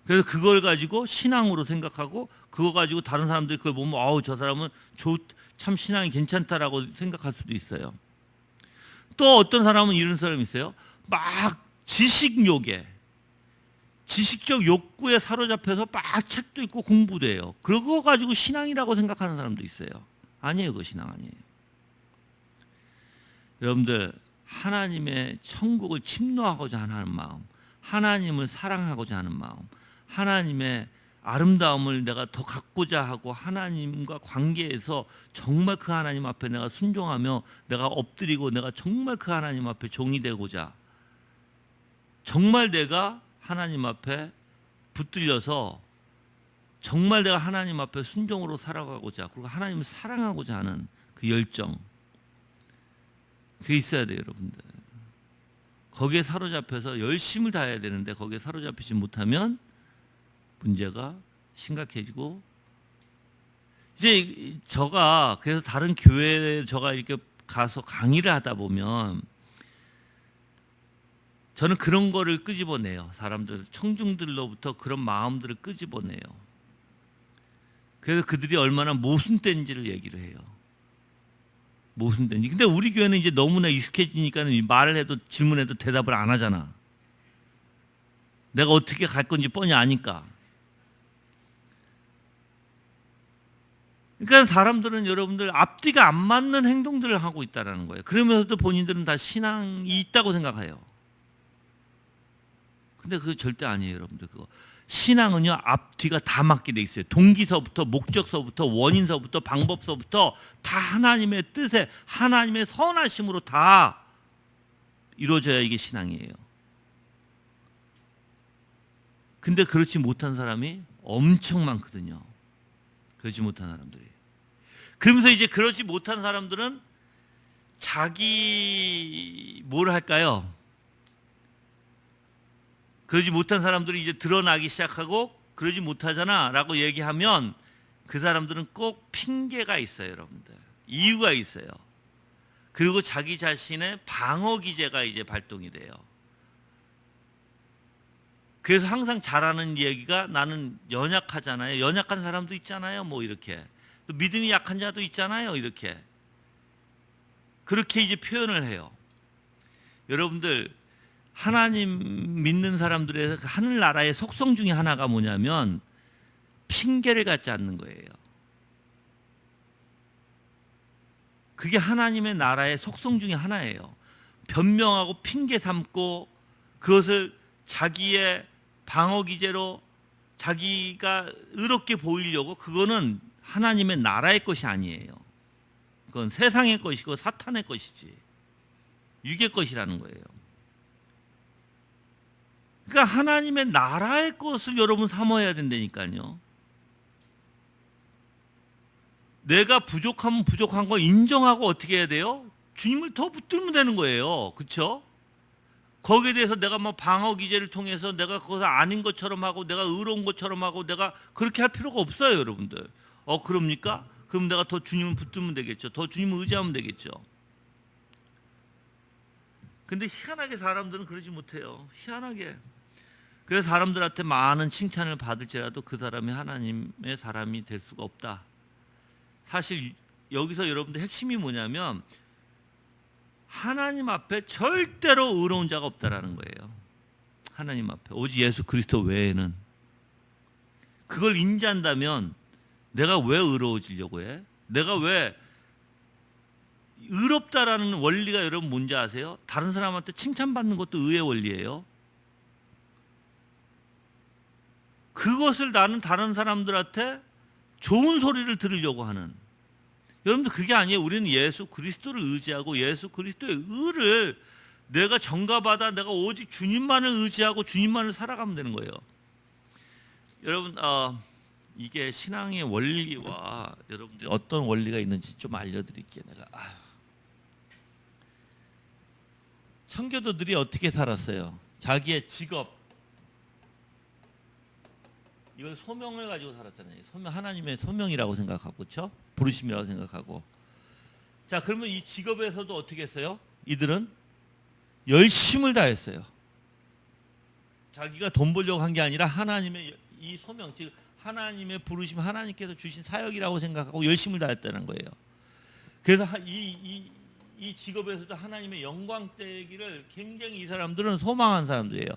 A: 그래서 그걸 가지고 신앙으로 생각하고 그거 가지고 다른 사람들이 그걸 보면 저 사람은 참 신앙이 괜찮다라고 생각할 수도 있어요. 또 어떤 사람은 이런 사람이 있어요. 막 지식적 욕구에 사로잡혀서 막 책도 읽고 공부도 해요. 그거 가지고 신앙이라고 생각하는 사람도 있어요. 아니에요. 그거 신앙 아니에요. 여러분들 하나님의 천국을 침노하고자 하는 마음, 하나님을 사랑하고자 하는 마음, 하나님의 아름다움을 내가 더 갖고자 하고 하나님과 관계에서 정말 그 하나님 앞에 내가 순종하며 내가 엎드리고 내가 정말 그 하나님 앞에 종이 되고자 정말 내가 하나님 앞에 붙들려서 정말 내가 하나님 앞에 순종으로 살아가고자 그리고 하나님을 사랑하고자 하는 그 열정 그게 있어야 돼요. 여러분들 거기에 사로잡혀서 열심을 다해야 되는데 거기에 사로잡히지 못하면 문제가 심각해지고 이제 그래서 다른 교회에 이렇게 가서 강의를 하다 보면 저는 그런 거를 끄집어내요. 사람들 청중들로부터 그런 마음들을 끄집어내요. 그래서 그들이 얼마나 모순된지를 얘기를 해요. 모순된지. 근데 우리 교회는 이제 너무나 익숙해지니까 말을 해도 질문해도 대답을 안 하잖아. 내가 어떻게 갈 건지 뻔히 아니까. 그러니까 사람들은 여러분들 앞뒤가 안 맞는 행동들을 하고 있다는 거예요. 그러면서도 본인들은 다 신앙이 있다고 생각해요. 근데 그거 절대 아니에요. 여러분들 그거. 신앙은요 앞뒤가 다 맞게 돼 있어요. 동기서부터 목적서부터 원인서부터 방법서부터 다 하나님의 뜻에 하나님의 선하심으로 다 이루어져야 이게 신앙이에요. 근데 그렇지 못한 사람이 엄청 많거든요. 그렇지 못한 사람들이. 그러면서 이제 그렇지 못한 사람들은 뭘 할까요? 그러지 못한 사람들이 이제 드러나기 시작하고 그러지 못하잖아 라고 얘기하면 그 사람들은 꼭 핑계가 있어요. 여러분들 이유가 있어요. 그리고 자기 자신의 방어 기제가 이제 발동이 돼요. 그래서 항상 잘하는 얘기가 나는 연약하잖아요. 연약한 사람도 있잖아요. 뭐 이렇게 또 믿음이 약한 자도 있잖아요. 이렇게 그렇게 이제 표현을 해요. 여러분들 하나님 믿는 사람들의 하늘나라의 속성 중에 하나가 뭐냐면 핑계를 갖지 않는 거예요. 그게 하나님의 나라의 속성 중에 하나예요. 변명하고 핑계 삼고 그것을 자기의 방어 기제로 자기가 의롭게 보이려고, 그거는 하나님의 나라의 것이 아니에요. 그건 세상의 것이고 사탄의 것이지, 육의 것이라는 거예요. 그러니까 하나님의 나라의 것을 여러분 삼아야 된다니까요. 내가 부족하면 부족한 거 인정하고 어떻게 해야 돼요? 주님을 더 붙들면 되는 거예요. 그렇죠? 거기에 대해서 내가 뭐 방어 기제를 통해서 내가 그것을 아닌 것처럼 하고 내가 의로운 것처럼 하고 내가 그렇게 할 필요가 없어요, 여러분들. 그럽니까? 그럼 내가 더 주님을 붙들면 되겠죠. 더 주님을 의지하면 되겠죠. 근데 희한하게 사람들은 그러지 못해요. 희한하게. 그래서 사람들한테 많은 칭찬을 받을지라도 그 사람이 하나님의 사람이 될 수가 없다. 사실 여기서 여러분들 핵심이 뭐냐면 하나님 앞에 절대로 의로운 자가 없다라는 거예요. 하나님 앞에 오직 예수 그리스도 외에는. 그걸 인지한다면 내가 왜 의로워지려고 해? 내가 왜 의롭다라는 원리가 여러분 뭔지 아세요? 다른 사람한테 칭찬받는 것도 의의 원리예요. 그것을 나는 다른 사람들한테 좋은 소리를 들으려고 하는. 여러분들 그게 아니에요. 우리는 예수 그리스도를 의지하고 예수 그리스도의 의를 내가 전가받아 내가 오직 주님만을 의지하고 주님만을 살아가면 되는 거예요. 여러분 이게 신앙의 원리와 여러분들이 어떤 원리가 있는지 좀 알려드릴게요. 내가 청교도들이 어떻게 살았어요? 자기의 직업, 이걸 소명을 가지고 살았잖아요. 소명, 하나님의 소명이라고 생각하고, 그렇죠? 부르심이라고 생각하고. 자, 그러면 이 직업에서도 어떻게 했어요? 이들은 열심을 다했어요. 자기가 돈 벌려고 한 게 아니라 하나님의 이 소명, 즉 하나님의 부르심, 하나님께서 주신 사역이라고 생각하고 열심을 다했다는 거예요. 그래서 이 직업에서도 하나님의 영광 되기를 굉장히 이 사람들은 소망한 사람들이에요.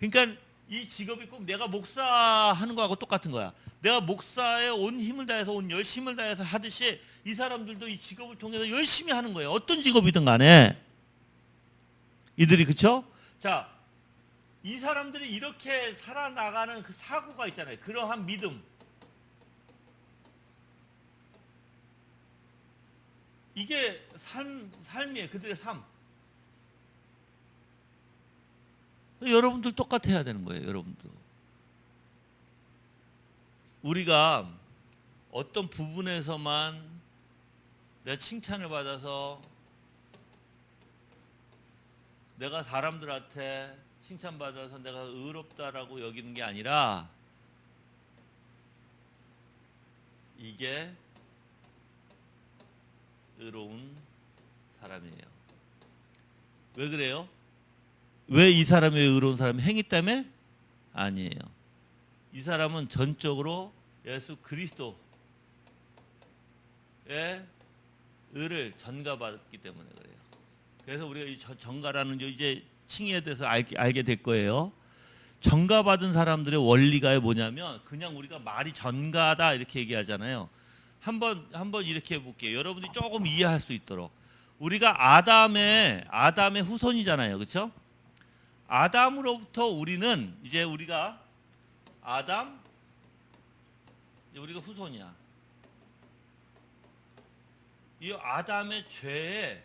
A: 그러니까 이 직업이 꼭 내가 목사하는 거하고 똑같은 거야. 내가 목사에 온 힘을 다해서 온 열심을 다해서 하듯이 이 사람들도 이 직업을 통해서 열심히 하는 거예요. 어떤 직업이든 간에 이들이. 그렇죠? 자, 이 사람들이 이렇게 살아나가는 그 사고가 있잖아요. 그러한 믿음. 이게 삶이에요. 그들의 삶. 여러분들 똑같아야 되는 거예요. 여러분도. 우리가 어떤 부분에서만 내가 칭찬을 받아서 내가 사람들한테 칭찬받아서 내가 의롭다라고 여기는 게 아니라 이게 의로운 사람이에요. 왜 그래요? 왜 이 사람이 의로운 사람이 행위 때문에? 아니에요. 이 사람은 전적으로 예수 그리스도의 의를 전가받았기 때문에 그래요. 그래서 우리가 이 전가라는 이제 칭의에 대해서 알게 될 거예요. 전가받은 사람들의 원리가 뭐냐면 그냥 우리가 말이 전가다 이렇게 얘기하잖아요. 한번 이렇게 해볼게요. 여러분들이 조금 이해할 수 있도록. 우리가 아담의 후손이잖아요. 그렇죠? 아담으로부터 우리는 이제 우리가 우리가 후손이야. 이 아담의 죄에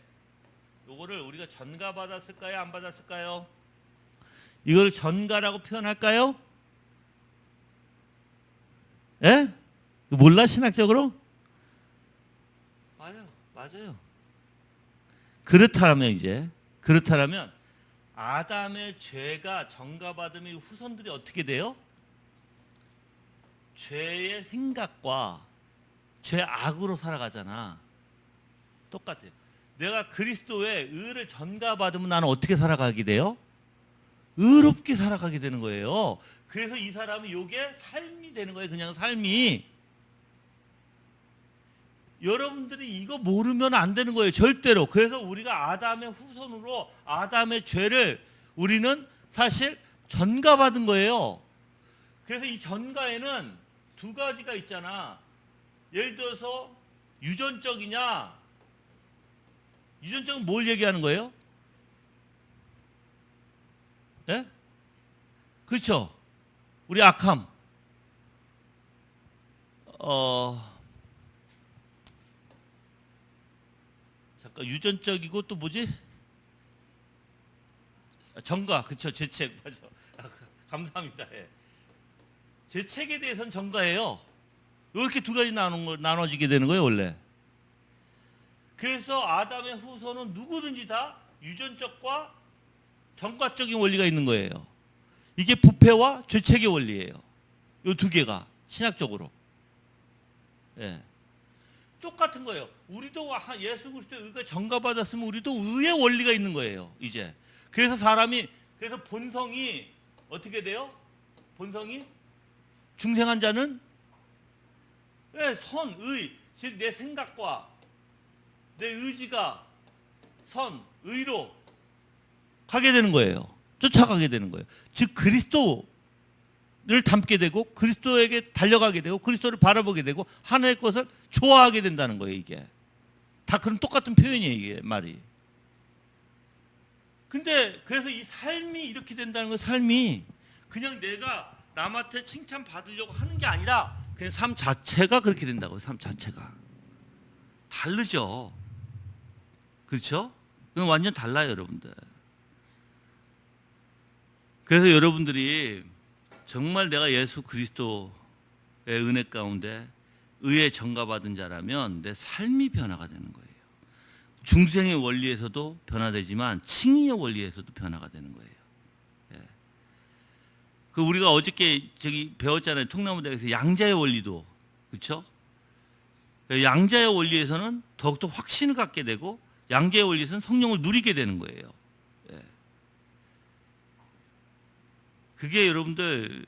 A: 요거를 우리가 전가받았을까요? 안 받았을까요? 이걸 전가라고 표현할까요? 예? 몰라 신학적으로? 맞아요. 그렇다면 아담의 죄가 전가받으면 후손들이 어떻게 돼요? 죄의 생각과 죄 악으로 살아가잖아. 똑같아요. 내가 그리스도의 의를 전가받으면 나는 어떻게 살아가게 돼요? 의롭게 살아가게 되는 거예요. 그래서 이 사람은 이게 삶이 되는 거예요. 그냥 삶이. 여러분들이 이거 모르면 안 되는 거예요. 절대로. 그래서 우리가 아담의 후손으로 아담의 죄를 우리는 사실 전가받은 거예요. 그래서 이 전가에는 두 가지가 있잖아. 예를 들어서 유전적이냐, 유전적은 뭘 얘기하는 거예요? 예? 그렇죠. 우리 악함. 잠깐, 유전적이고 또 뭐지? 정가. 그렇죠. 죄책. 맞아. 감사합니다. 예. 죄책에 대해서는 정가예요. 이렇게 두 가지 나눠지게 되는 거예요, 원래. 그래서 아담의 후손은 누구든지 다 유전적과 정과적인 원리가 있는 거예요. 이게 부패와 죄책의 원리예요. 이 두 개가 신학적으로. 예. 똑같은 거예요. 우리도 예수 그리스도의 의가 정가받았으면 우리도 의의 원리가 있는 거예요. 이제. 그래서 그래서 본성이 어떻게 돼요? 본성이 중생한 자는 선, 의, 즉 내 생각과 내 의지가 선, 의로 가게 되는 거예요. 쫓아가게 되는 거예요. 즉 그리스도를 닮게 되고 그리스도에게 달려가게 되고 그리스도를 바라보게 되고 하나님의 것을 좋아하게 된다는 거예요. 이게 다 그런 똑같은 표현이에요. 이게 말이. 근데 그래서 이 삶이 이렇게 된다는 건 삶이 그냥 내가 남한테 칭찬 받으려고 하는 게 아니라 그냥 삶 자체가 그렇게 된다고요. 삶 자체가 다르죠. 그렇죠? 그건 완전 달라요, 여러분들. 그래서 여러분들이 정말 내가 예수 그리스도의 은혜 가운데 의에 전가받은 자라면 내 삶이 변화가 되는 거예요. 중생의 원리에서도 변화되지만 칭의의 원리에서도 변화가 되는 거예요. 예. 그 우리가 어저께 배웠잖아요. 통나무대학에서 양자의 원리도, 그렇죠? 양자의 원리에서는 더욱더 확신을 갖게 되고 양자의 원리에서는 성령을 누리게 되는 거예요. 예. 그게 여러분들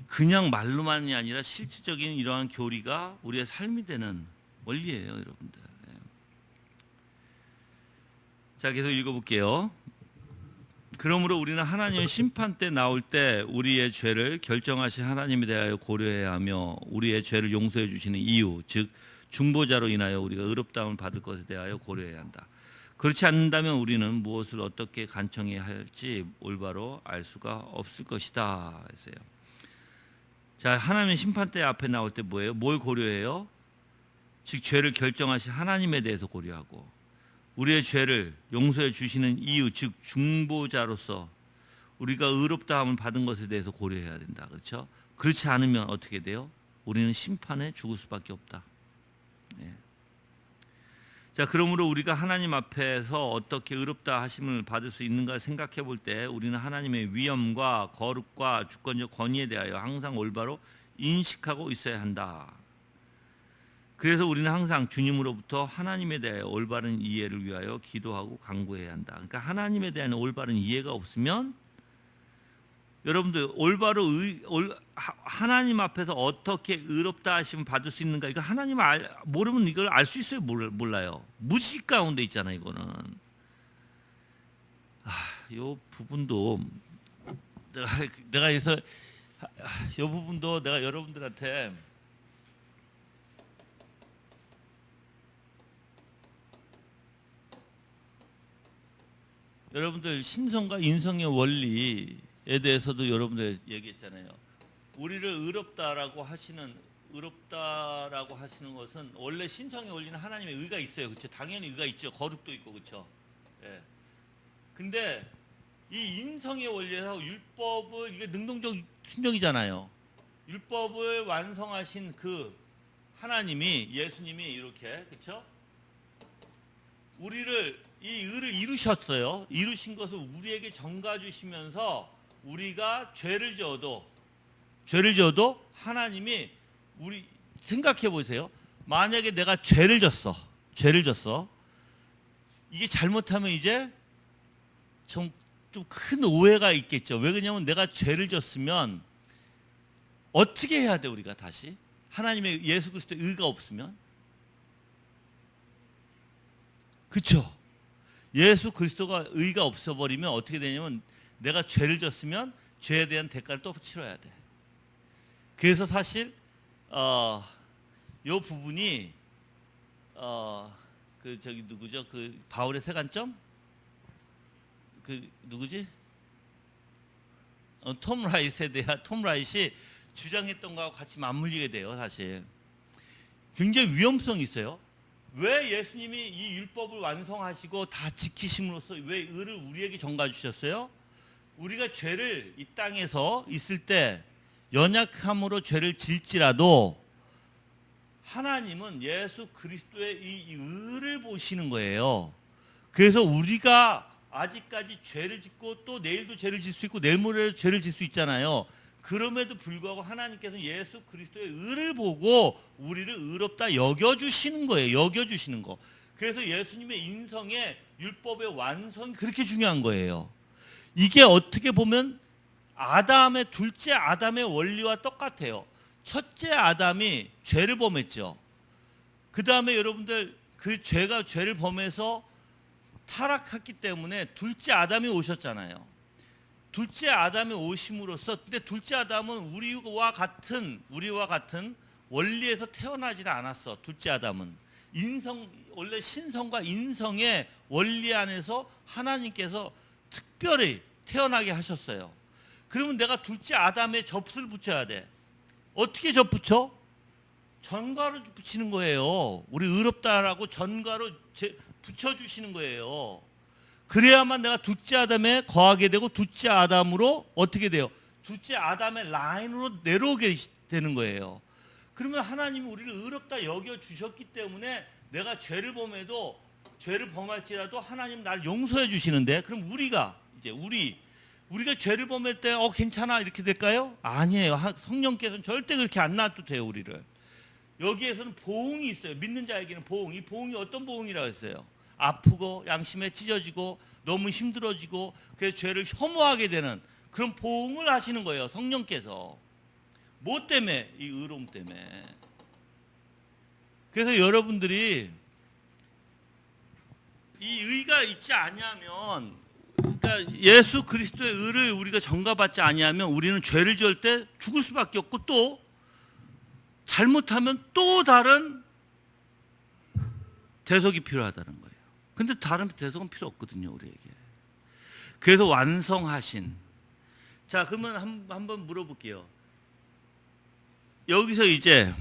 A: 그냥 말로만이 아니라 실질적인 이러한 교리가 우리의 삶이 되는 원리예요, 여러분들. 예. 자, 계속 읽어볼게요. 그러므로 우리는 하나님의 심판 때 나올 때 우리의 죄를 결정하신 하나님에 대하여 고려해야 하며 우리의 죄를 용서해 주시는 이유, 즉 중보자로 인하여 우리가 의롭다움을 받을 것에 대하여 고려해야 한다. 그렇지 않는다면 우리는 무엇을 어떻게 간청해야 할지 올바로 알 수가 없을 것이다 했어요. 자, 하나님의 심판대 앞에 나올 때 뭐예요? 뭘 고려해요? 즉 죄를 결정하신 하나님에 대해서 고려하고 우리의 죄를 용서해 주시는 이유, 즉 중보자로서 우리가 의롭다함을 받은 것에 대해서 고려해야 된다. 그렇죠? 그렇지 않으면 어떻게 돼요? 우리는 심판에 죽을 수밖에 없다. 예. 자, 그러므로 우리가 하나님 앞에서 어떻게 의롭다 하심을 받을 수 있는가 생각해 볼 때 우리는 하나님의 위엄과 거룩과 주권적 권위에 대하여 항상 올바로 인식하고 있어야 한다. 그래서 우리는 항상 주님으로부터 하나님에 대해 올바른 이해를 위하여 기도하고 간구해야 한다. 그러니까 하나님에 대한 올바른 이해가 없으면 여러분들 하나님 앞에서 어떻게 의롭다 하심을 받을 수 있는가, 이거 하나님 모르면 이걸 알 수 있어요? 몰라요. 무식 가운데 있잖아요. 이거는 요 부분도 내가 그래서 요 부분도 내가 여러분들한테 여러분들 신성과 인성의 원리에 대해서도 여러분들 얘기했잖아요. 우리를 의롭다라고 하시는 것은 원래 신성의 원리는 하나님의 의가 있어요. 그렇죠? 당연히 의가 있죠. 거룩도 있고, 그렇죠? 예. 근데 이 인성의 원리에서 율법을, 이게 능동적 순종이잖아요. 율법을 완성하신 그 하나님이, 예수님이 이렇게, 그렇죠? 우리를 이 의를 이루셨어요. 이루신 것을 우리에게 전가 주시면서 우리가 죄를 지어도 하나님이 우리 생각해 보세요. 만약에 내가 죄를 졌어. 이게 잘못하면 이제 좀 큰 오해가 있겠죠. 왜 그러냐면 내가 죄를 졌으면 어떻게 해야 돼, 우리가 다시? 하나님의 예수 그리스도의 의가 없으면? 그렇죠? 예수 그리스도가 의가 없어버리면 어떻게 되냐면 내가 죄를 졌으면 죄에 대한 대가를 또 치러야 돼. 그래서 사실 이 부분이 그 저기 누구죠? 그 바울의 세관점? 그 누구지? 톰 라이트이 주장했던 거하고 같이 맞물리게 돼요. 사실 굉장히 위험성이 있어요. 왜 예수님이 이 율법을 완성하시고 다 지키심으로써 왜 의를 우리에게 전가 주셨어요? 우리가 죄를 이 땅에서 있을 때 연약함으로 죄를 질지라도 하나님은 예수 그리스도의 이 의를 보시는 거예요. 그래서 우리가 아직까지 죄를 짓고 또 내일도 죄를 질 수 있고 내일 모레도 죄를 질 수 있잖아요. 그럼에도 불구하고 하나님께서 예수 그리스도의 의를 보고 우리를 의롭다 여겨주시는 거예요. 여겨주시는 거. 그래서 예수님의 인성의 율법의 완성이 그렇게 중요한 거예요. 이게 어떻게 보면 둘째 아담의 원리와 똑같아요. 첫째 아담이 죄를 범했죠. 그 다음에 여러분들 그 죄를 범해서 타락했기 때문에 둘째 아담이 오셨잖아요. 둘째 아담이 오심으로써, 근데 둘째 아담은 우리와 같은 원리에서 태어나지 않았어. 둘째 아담은 원래 신성과 인성의 원리 안에서 하나님께서 특별히 태어나게 하셨어요. 그러면 내가 둘째 아담의 젖을 붙여야 돼. 어떻게 젖 붙여? 전가로 붙이는 거예요. 우리 의롭다라고 전가로 붙여주시는 거예요. 그래야만 내가 둘째 아담에 거하게 되고 둘째 아담으로 어떻게 돼요? 둘째 아담의 라인으로 내려오게 되는 거예요. 그러면 하나님이 우리를 의롭다 여겨주셨기 때문에 내가 죄를 범할지라도 하나님 나를 용서해 주시는데, 그럼 우리가 죄를 범할 때 괜찮아 이렇게 될까요? 아니에요. 성령께서는 절대 그렇게 안 놔둬도 우리를. 여기에서는 보응이 있어요. 믿는 자에게는 보응. 이 보응이 어떤 보응이라고 했어요? 아프고 양심에 찢어지고 너무 힘들어지고 그래서 죄를 혐오하게 되는 그런 보응을 하시는 거예요. 성령께서. 뭐 때문에? 이 의로움 때문에. 그래서 여러분들이 이 의가 있지 아니하면, 그러니까 예수 그리스도의 의를 우리가 전가받지 아니하면 우리는 죄를 지을 때 죽을 수밖에 없고, 또 잘못하면 또 다른 대속이 필요하다는 거예요. 근데 다른 대속은 필요 없거든요, 우리에게. 그래서 완성하신. 자, 그러면 한번 물어볼게요. 여기서 이제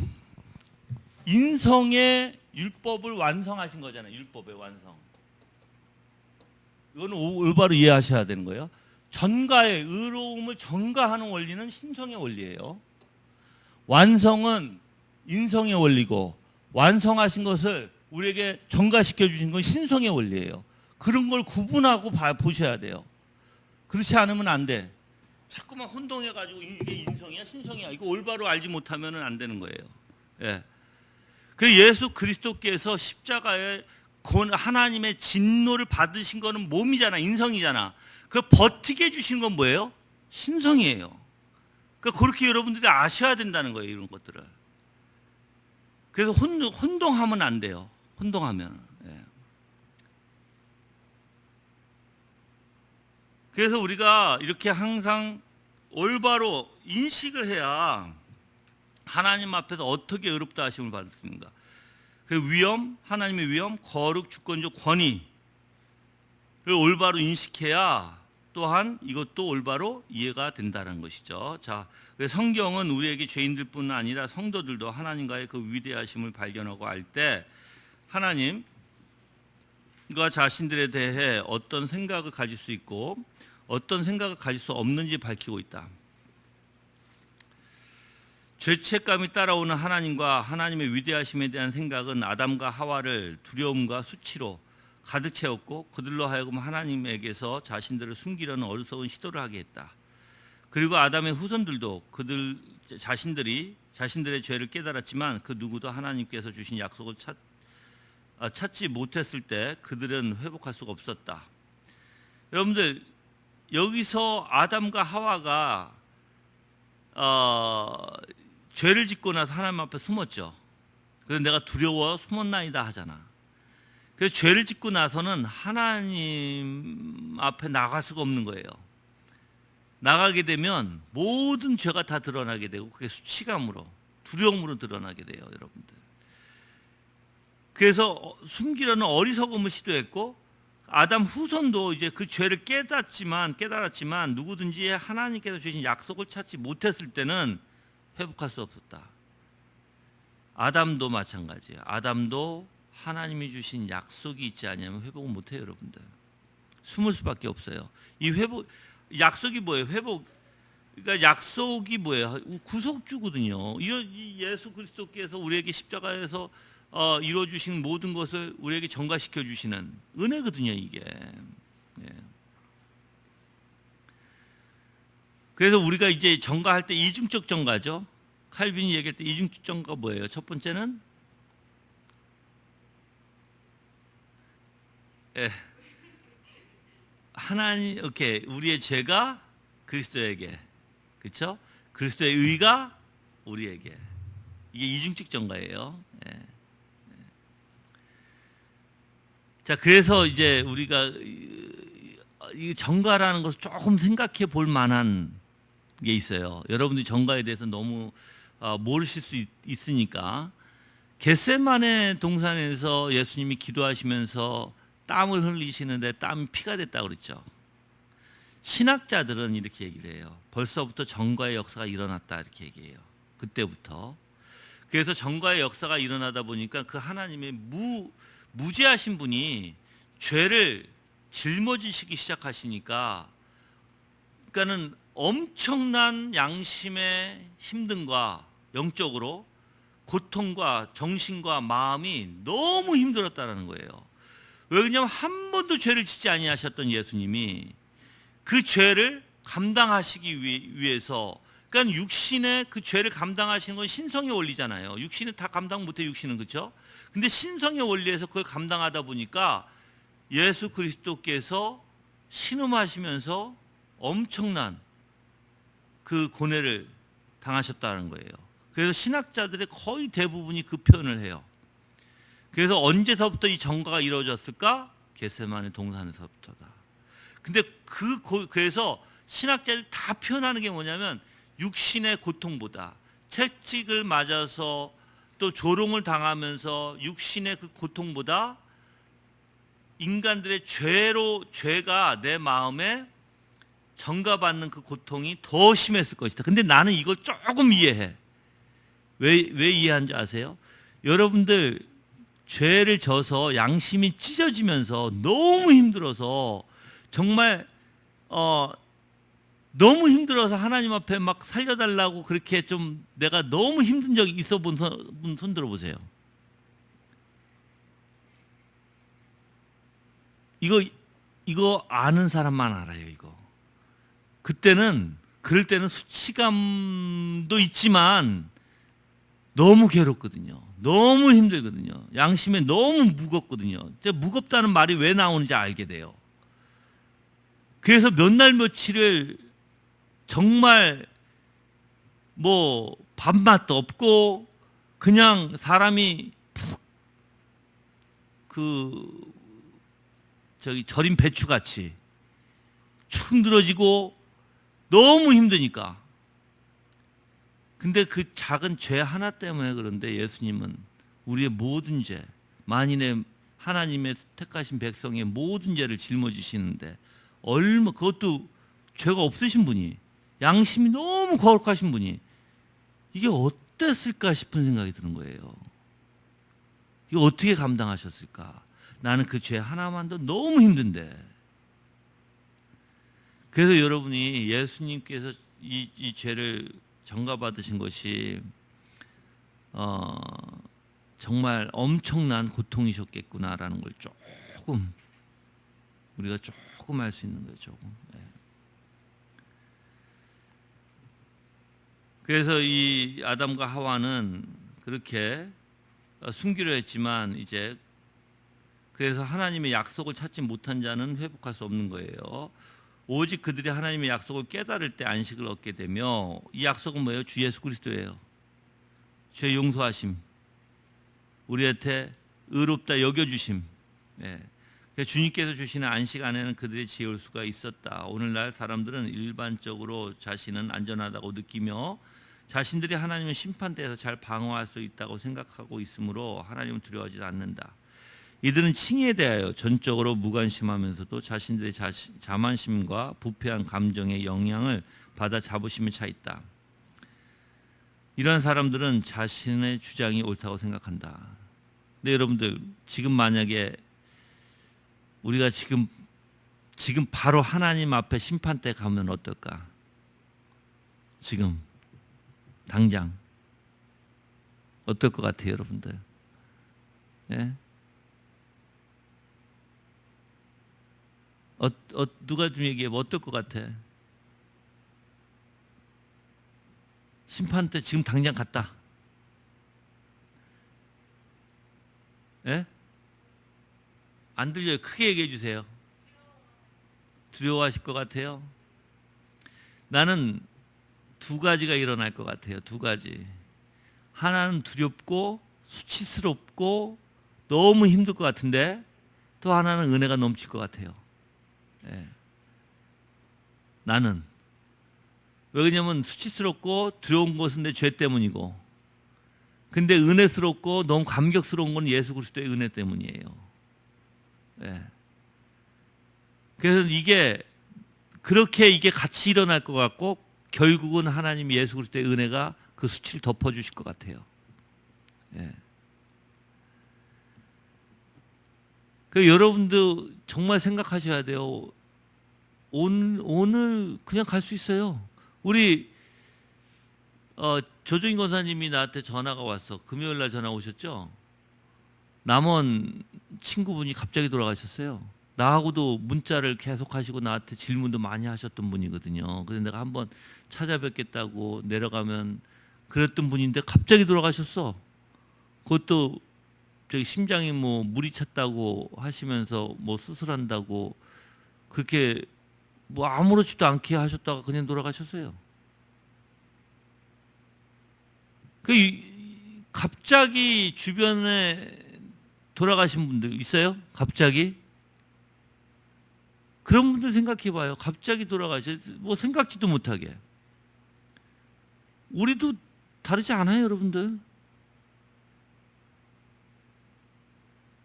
A: 인성의 율법을 완성하신 거잖아요. 율법의 완성. 이거는 올바로 이해하셔야 되는 거예요. 전가의 의로움을 전가하는 원리는 신성의 원리예요. 완성은 인성의 원리고, 완성하신 것을 우리에게 전가시켜 주신 건 신성의 원리예요. 그런 걸 구분하고 보셔야 돼요. 그렇지 않으면 안 돼. 자꾸만 혼동해가지고 이게 인성이야 신성이야 이거 올바로 알지 못하면 안 되는 거예요. 예. 그 예수 그리스도께서 십자가에 하나님의 진노를 받으신 거는 몸이잖아, 인성이잖아. 그 버티게 해주신 건 뭐예요? 신성이에요. 그러니까 그렇게 여러분들이 아셔야 된다는 거예요, 이런 것들을. 그래서 혼동하면 안 돼요. 혼동하면. 예. 그래서 우리가 이렇게 항상 올바로 인식을 해야 하나님 앞에서 어떻게 의롭다 하심을 받을 수 있는가. 그 위엄, 하나님의 위엄, 거룩, 주권적 권위를 올바로 인식해야 또한 이것도 올바로 이해가 된다는 것이죠. 자, 성경은 우리에게 죄인들뿐 아니라 성도들도 하나님과의 그 위대하심을 발견하고 알 때 하나님과 자신들에 대해 어떤 생각을 가질 수 있고 어떤 생각을 가질 수 없는지 밝히고 있다. 죄책감이 따라오는 하나님과 하나님의 위대하심에 대한 생각은 아담과 하와를 두려움과 수치로 가득 채웠고 그들로 하여금 하나님에게서 자신들을 숨기려는 어리석은 시도를 하게 했다. 그리고 아담의 후손들도 그들 자신들의 죄를 깨달았지만 그 누구도 하나님께서 주신 약속을 찾지 못했을 때 그들은 회복할 수가 없었다. 여러분들, 여기서 아담과 하와가 죄를 짓고 나서 하나님 앞에 숨었죠. 그래서 내가 두려워 숨었나이다 하잖아. 그래서 죄를 짓고 나서는 하나님 앞에 나갈 수가 없는 거예요. 나가게 되면 모든 죄가 다 드러나게 되고 그게 수치감으로 두려움으로 드러나게 돼요, 여러분들. 그래서 숨기려는 어리석음을 시도했고 아담 후손도 이제 그 죄를 깨달았지만 누구든지 하나님께서 주신 약속을 찾지 못했을 때는 회복할 수 없었다. 아담도 마찬가지예요. 아담도 하나님이 주신 약속이 있지 않으면 회복을 못해요, 여러분들. 숨을 수밖에 없어요. 이 회복 약속이 뭐예요? 그러니까 약속이 뭐예요? 구속주거든요. 이 예수 그리스도께서 우리에게 십자가에서 이루어 주신 모든 것을 우리에게 전가시켜 주시는 은혜거든요, 이게. 예. 그래서 우리가 이제 전가할 때 이중적 전가죠. 칼빈이 얘기할 때 이중적 전가가 뭐예요? 첫 번째는 하나님, 우리의 죄가 그리스도에게, 그렇죠? 그리스도의 의가 우리에게. 이게 이중적 전가예요. 예. 자, 그래서 이제 우리가 이 전가라는 것을 조금 생각해 볼 만한 게 있어요. 여러분들이 전가에 대해서 너무 모르실 수 있으니까. 겟세마네 동산에서 예수님이 기도하시면서 땀을 흘리시는데 땀이 피가 됐다고 그랬죠. 신학자들은 이렇게 얘기를 해요. 벌써부터 전가의 역사가 일어났다, 이렇게 얘기해요. 그때부터. 그래서 전가의 역사가 일어나다 보니까 그 하나님의 무죄하신 분이 죄를 짊어지시기 시작하시니까, 그러니까는 엄청난 양심의 힘듦과 영적으로 고통과 정신과 마음이 너무 힘들었다는 거예요. 왜냐하면 한 번도 죄를 짓지 아니하셨던 예수님이 그 죄를 감당하시기 위해서, 그러니까 육신의 그 죄를 감당하시는 건 신성의 원리잖아요. 육신은 다 감당 못해, 육신은. 그렇죠? 근데 신성의 원리에서 그걸 감당하다 보니까 예수 그리스도께서 신음하시면서 엄청난 그 고뇌를 당하셨다는 거예요. 그래서 신학자들의 거의 대부분이 그 표현을 해요. 그래서 언제서부터 이 전가가 이루어졌을까? 겟세마네 동산에서부터다. 근데 그래서 신학자들이 다 표현하는 게 뭐냐면, 육신의 고통보다, 채찍을 맞아서 또 조롱을 당하면서 육신의 그 고통보다 인간들의 죄가 내 마음에 전가받는 그 고통이 더 심했을 것이다. 근데 나는 이걸 조금 이해해. 왜 이해하는지 아세요? 여러분들 죄를 져서 양심이 찢어지면서 너무 힘들어서, 정말 너무 힘들어서 하나님 앞에 막 살려달라고 그렇게 좀 내가 너무 힘든 적이 있어 본 손 들어보세요. 이거 아는 사람만 알아요, 이거. 그럴 때는 수치감도 있지만 너무 괴롭거든요. 너무 힘들거든요. 양심에 너무 무겁거든요. 무겁다는 말이 왜 나오는지 알게 돼요. 그래서 몇 날 며칠을 정말 뭐 밥맛도 없고 그냥 사람이 푹 절인 배추같이 축 늘어지고 너무 힘드니까. 근데 그 작은 죄 하나 때문에 그런데 예수님은 우리의 모든 죄, 만인의 하나님의 택하신 백성의 모든 죄를 짊어지시는데, 그것도 죄가 없으신 분이, 양심이 너무 거룩하신 분이 이게 어땠을까 싶은 생각이 드는 거예요. 이거 어떻게 감당하셨을까? 나는 그 죄 하나만도 너무 힘든데. 그래서 여러분이 예수님께서 이 죄를 전가받으신 것이 정말 엄청난 고통이셨겠구나라는 걸 우리가 조금 알 수 있는 거죠. 네. 그래서 이 아담과 하와는 그렇게 숨기려 했지만, 이제 그래서 하나님의 약속을 찾지 못한 자는 회복할 수 없는 거예요. 오직 그들이 하나님의 약속을 깨달을 때 안식을 얻게 되며, 이 약속은 뭐예요? 주 예수 그리스도예요. 죄 용서하심, 우리한테 의롭다 여겨주심. 네. 주님께서 주시는 안식 안에는 그들이 지을 수가 있었다. 오늘날 사람들은 일반적으로 자신은 안전하다고 느끼며 자신들이 하나님의 심판대에서 잘 방어할 수 있다고 생각하고 있으므로 하나님을 두려워하지 않는다. 이들은 칭의에 대하여 전적으로 무관심하면서도 자신들의 자만심과 부패한 감정의 영향을 받아 자부심에 차 있다. 이런 사람들은 자신의 주장이 옳다고 생각한다. 근데 여러분들, 지금 만약에 우리가 지금 바로 하나님 앞에 심판대 가면 어떨까? 지금 당장 어떨 것 같아요, 여러분들? 예? 누가 좀 얘기해 봐. 어떨 것 같아? 심판대 지금 당장 갔다. 예? 안 들려요. 크게 얘기해 주세요. 두려워하실 것 같아요? 나는 두 가지가 일어날 것 같아요. 두 가지. 하나는 두렵고 수치스럽고 너무 힘들 것 같은데, 또 하나는 은혜가 넘칠 것 같아요. 예. 나는. 왜냐면 수치스럽고 두려운 것은 내 죄 때문이고, 근데 은혜스럽고 너무 감격스러운 건 예수 그리스도의 은혜 때문이에요. 예. 그래서 이게 같이 일어날 것 같고, 결국은 하나님 예수 그리스도의 은혜가 그 수치를 덮어주실 것 같아요. 예. 그 여러분도 정말 생각하셔야 돼요. 오늘 그냥 갈 수 있어요. 우리 조정인 권사님이 나한테 전화가 왔어. 금요일 날 전화 오셨죠? 남원 친구분이 갑자기 돌아가셨어요. 나하고도 문자를 계속 하시고 나한테 질문도 많이 하셨던 분이거든요. 그래서 내가 한번 찾아뵙겠다고 내려가면 그랬던 분인데 갑자기 돌아가셨어. 그것도 저기 심장이 뭐 물이 찼다고 하시면서 뭐 수술한다고 그렇게 뭐 아무렇지도 않게 하셨다가 그냥 돌아가셨어요. 갑자기 주변에 돌아가신 분들 있어요? 갑자기? 그런 분들 생각해 봐요. 갑자기 돌아가셔. 뭐 생각지도 못하게. 우리도 다르지 않아요, 여러분들?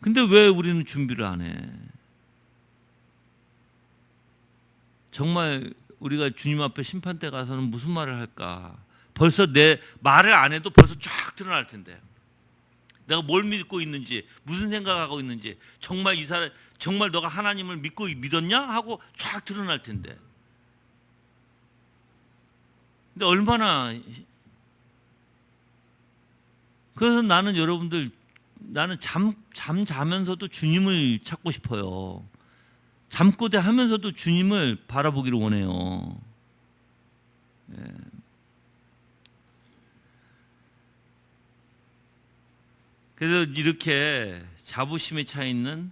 A: 근데 왜 우리는 준비를 안 해? 정말 우리가 주님 앞에 심판대 가서는 무슨 말을 할까? 벌써 내 말을 안 해도 벌써 쫙 드러날 텐데. 내가 뭘 믿고 있는지, 무슨 생각하고 있는지, 정말 이 사람, 정말 너가 하나님을 믿었냐? 하고 쫙 드러날 텐데. 근데 그래서 나는 여러분들, 나는 자면서도 주님을 찾고 싶어요. 잠꼬대 하면서도 주님을 바라보기를 원해요. 예. 그래서 이렇게 자부심에 차 있는,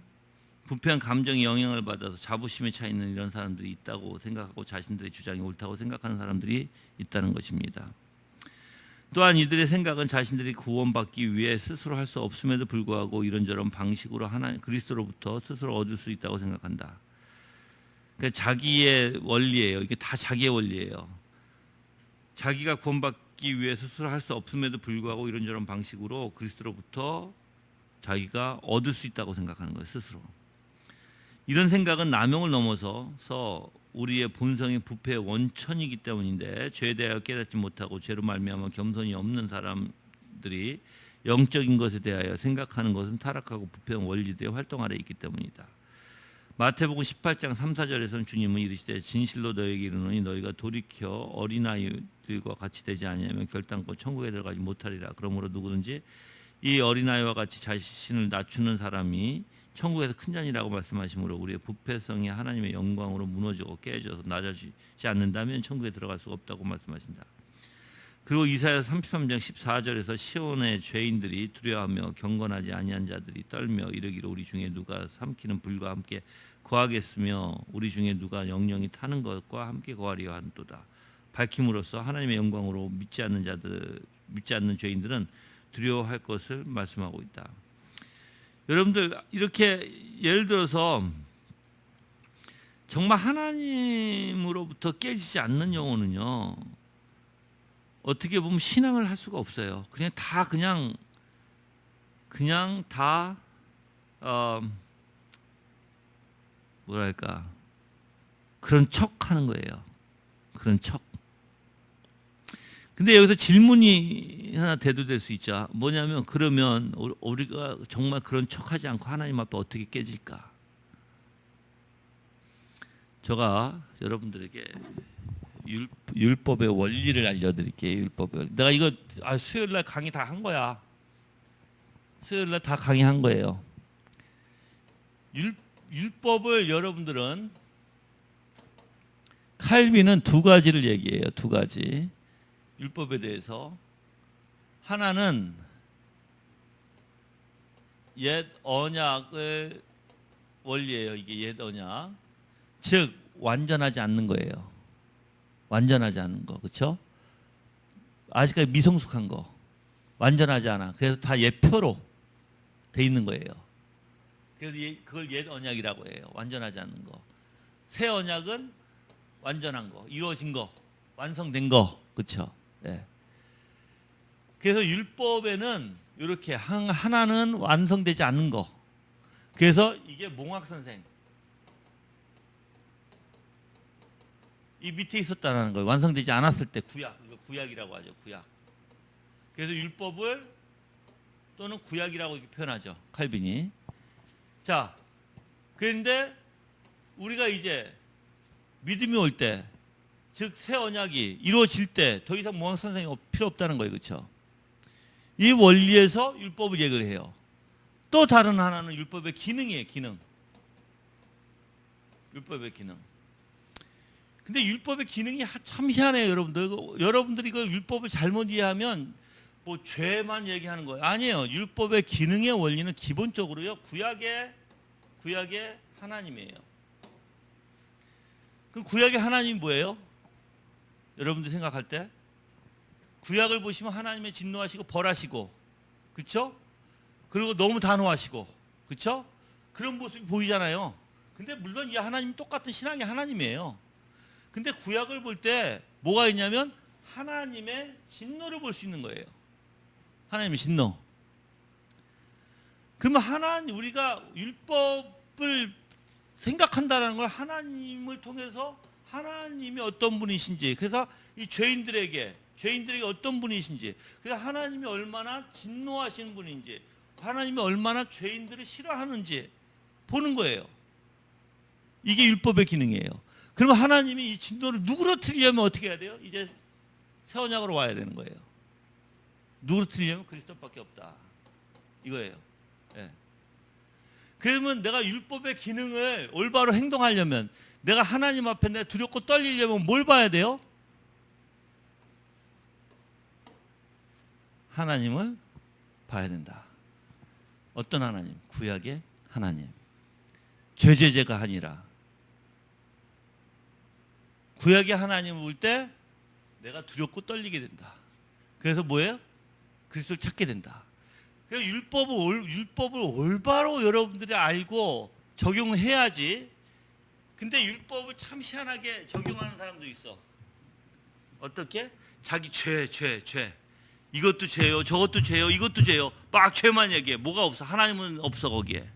A: 부패한 감정의 영향을 받아서 자부심에 차 있는 이런 사람들이 있다고 생각하고 자신들의 주장이 옳다고 생각하는 사람들이 있다는 것입니다. 또한 이들의 생각은 자신들이 구원받기 위해 스스로 할 수 없음에도 불구하고 이런저런 방식으로 그리스도로부터 스스로 얻을 수 있다고 생각한다. 그러니까 자기의 원리예요. 이게 다 자기의 원리예요. 자기가 구원받기 위해 스스로 할 수 없음에도 불구하고 이런저런 방식으로 그리스도로부터 자기가 얻을 수 있다고 생각하는 거예요. 스스로. 이런 생각은 남용을 넘어서서 우리의 본성의 부패의 원천이기 때문인데, 죄에 대하여 깨닫지 못하고 죄로 말미암아 겸손이 없는 사람들이 영적인 것에 대하여 생각하는 것은 타락하고 부패한 원리들의 활동 아래 있기 때문이다. 마태복음 18장 3, 4절에서는 주님은 이르시되 진실로 너에게 이르노니 너희가 돌이켜 어린아이들과 같이 되지 아니하면 결단코 천국에 들어가지 못하리라. 그러므로 누구든지 이 어린아이와 같이 자신을 낮추는 사람이 천국에서 큰 자니라고 말씀하시므로 우리의 부패성이 하나님의 영광으로 무너지고 깨져서 낮아지지 않는다면 천국에 들어갈 수가 없다고 말씀하신다. 그리고 이사야서 33장 14절에서 시온의 죄인들이 두려워하며 경건하지 아니한 자들이 떨며 이르기를 우리 중에 누가 삼키는 불과 함께 거하겠으며 우리 중에 누가 영영이 타는 것과 함께 거하리라 한도다. 밝힘으로써 하나님의 영광으로 믿지 않는 죄인들은 두려워할 것을 말씀하고 있다. 여러분들 이렇게 예를 들어서 정말 하나님으로부터 깨지지 않는 영혼은요, 어떻게 보면 신앙을 할 수가 없어요. 그냥 다 뭐랄까, 그런 척 하는 거예요. 그런 척. 근데 여기서 질문이 하나 대두될 수 있죠. 뭐냐면, 그러면 우리가 정말 그런 척하지 않고 하나님 앞에 어떻게 깨질까? 제가 여러분들에게 율법의 원리를 알려드릴게요. 율법의. 내가 이거 수요일 날 강의 다 한 거야. 수요일 날 다 강의한 거예요. 율법을 여러분들은, 칼빈은 두 가지를 얘기해요. 두 가지. 율법에 대해서. 하나는 옛 언약의 원리예요. 이게 옛 언약. 즉 완전하지 않는 거예요. 완전하지 않은 거. 그렇죠? 아직까지 미성숙한 거. 완전하지 않아. 그래서 다 예표로 돼 있는 거예요. 그래서 그걸 옛 언약이라고 해요. 완전하지 않는 거. 새 언약은 완전한 거, 이루어진 거, 완성된 거. 그렇죠? 예. 그래서 율법에는 이렇게 하나는 완성되지 않는 거. 그래서 이게 몽학 선생, 이 밑에 있었다는 거예요. 완성되지 않았을 때 구약, 이거 구약이라고 하죠. 구약. 그래서 율법을 또는 구약이라고 이렇게 표현하죠. 칼빈이. 자, 그런데 우리가 이제 믿음이 올 때, 즉 새 언약이 이루어질 때 더 이상 몽학 선생이 필요 없다는 거예요. 그렇죠? 이 원리에서 율법을 얘기를 해요. 또 다른 하나는 율법의 기능이에요. 기능. 율법의 기능. 근데 율법의 기능이 참 희한해요. 여러분들이 그 율법을 잘못 이해하면 뭐 죄만 얘기하는 거예요. 아니에요. 율법의 기능의 원리는 기본적으로요, 구약의 하나님이에요. 그 구약의 하나님이 뭐예요? 여러분들 생각할 때 구약을 보시면 하나님의 진노하시고 벌하시고, 그렇죠? 그리고 너무 단호하시고, 그렇죠? 그런 모습이 보이잖아요. 근데 물론 이 하나님이 똑같은 신앙의 하나님이에요. 근데 구약을 볼 때 뭐가 있냐면 하나님의 진노를 볼 수 있는 거예요. 하나님의 진노. 그러면 우리가 율법을 생각한다는 걸 하나님을 통해서 하나님이 어떤 분이신지, 그래서 이 죄인들에게 어떤 분이신지, 그래서 하나님이 얼마나 진노하시는 분인지, 하나님이 얼마나 죄인들을 싫어하는지 보는 거예요. 이게 율법의 기능이에요. 그러면 하나님이 이 진노를 누그러뜨리려면 어떻게 해야 돼요? 이제 새 언약으로 와야 되는 거예요. 누그러뜨리려면 그리스도밖에 없다. 이거예요. 예. 그러면 내가 율법의 기능을 올바로 행동하려면, 내가 하나님 앞에 내가 두렵고 떨리려면 뭘 봐야 돼요? 하나님을 봐야 된다. 어떤 하나님? 구약의 하나님. 죄제제가 아니라 구약의 하나님을 볼 때 내가 두렵고 떨리게 된다. 그래서 뭐예요? 그리스도를 찾게 된다. 그래서 율법을 올바로 여러분들이 알고 적용해야지. 근데 율법을 참 희한하게 적용하는 사람도 있어. 어떻게? 자기 죄. 이것도 죄요, 저것도 죄요, 이것도 죄요. 막 죄만 얘기해. 뭐가 없어? 하나님은 없어 거기에.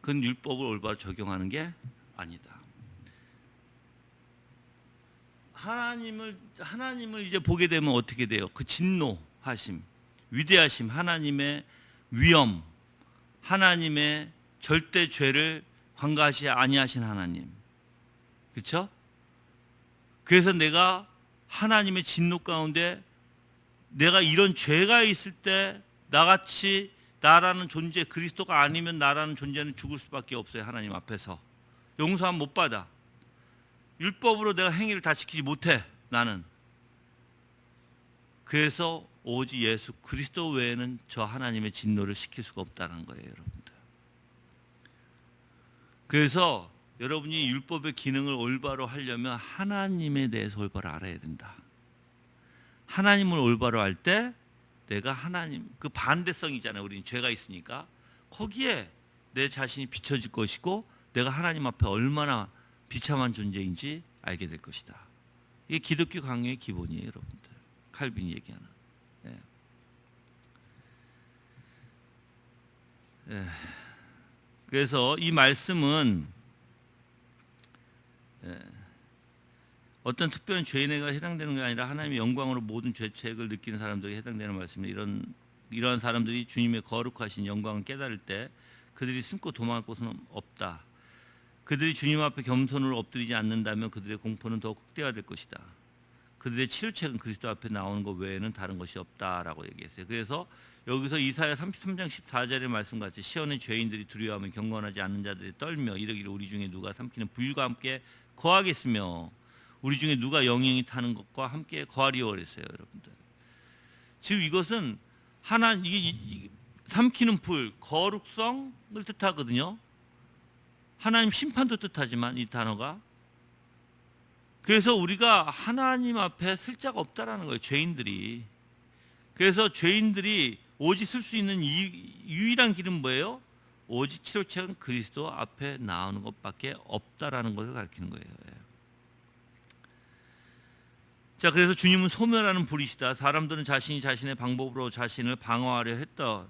A: 그건 율법을 올바로 적용하는 게 아니다. 하나님을 이제 보게 되면 어떻게 돼요? 그 진노하심, 위대하심, 하나님의 위엄, 하나님의 절대 죄를 관가하시 아니하신 하나님. 그렇죠? 그래서 내가 하나님의 진노 가운데 내가 이런 죄가 있을 때 나같이 나라는 존재, 그리스도가 아니면 나라는 존재는 죽을 수밖에 없어요. 하나님 앞에서 용서함 못 받아. 율법으로 내가 행위를 다 지키지 못해. 나는. 그래서 오직 예수 그리스도 외에는 저 하나님의 진노를 식힐 수가 없다는 거예요. 여러분들. 그래서 여러분이 율법의 기능을 올바로 하려면 하나님에 대해서 올바로 알아야 된다. 하나님을 올바로 알 때 내가 하나님, 그 반대성이잖아요. 우리는 죄가 있으니까 거기에 내 자신이 비춰질 것이고 내가 하나님 앞에 얼마나 비참한 존재인지 알게 될 것이다. 이게 기독교 강요의 기본이에요, 여러분들. 칼빈이 얘기하는. 예. 예. 그래서 이 말씀은 어떤 특별한 죄인에게 해당되는 게 아니라 하나님의 영광으로 모든 죄책을 느끼는 사람들에게 해당되는 말씀입니다. 이러한 사람들이 주님의 거룩하신 영광을 깨달을 때 그들이 숨고 도망할 곳은 없다. 그들이 주님 앞에 겸손으로 엎드리지 않는다면 그들의 공포는 더욱 극대화될 것이다. 그들의 치료책은 그리스도 앞에 나오는 것 외에는 다른 것이 없다라고 얘기했어요. 그래서 여기서 이사야 33장 14절의 말씀같이 시온의 죄인들이 두려워하며 경건하지 않는 자들이 떨며 이르기를 우리 중에 누가 삼키는 불과 함께 거하겠으며 우리 중에 누가 영영이 타는 것과 함께 거하리오 그랬어요, 여러분들. 지금 이것은 이게 삼키는 불, 거룩성을 뜻하거든요. 하나님 심판도 뜻하지만 이 단어가, 그래서 우리가 하나님 앞에 쓸 자가 없다라는 거예요, 죄인들이. 그래서 죄인들이 오직 쓸 수 있는 유일한 길은 뭐예요? 오직 치료책은 그리스도 앞에 나오는 것밖에 없다라는 것을 가르치는 거예요. 자, 그래서 주님은 소멸하는 불이시다. 사람들은 자신이 자신의 방법으로 자신을 방어하려 했던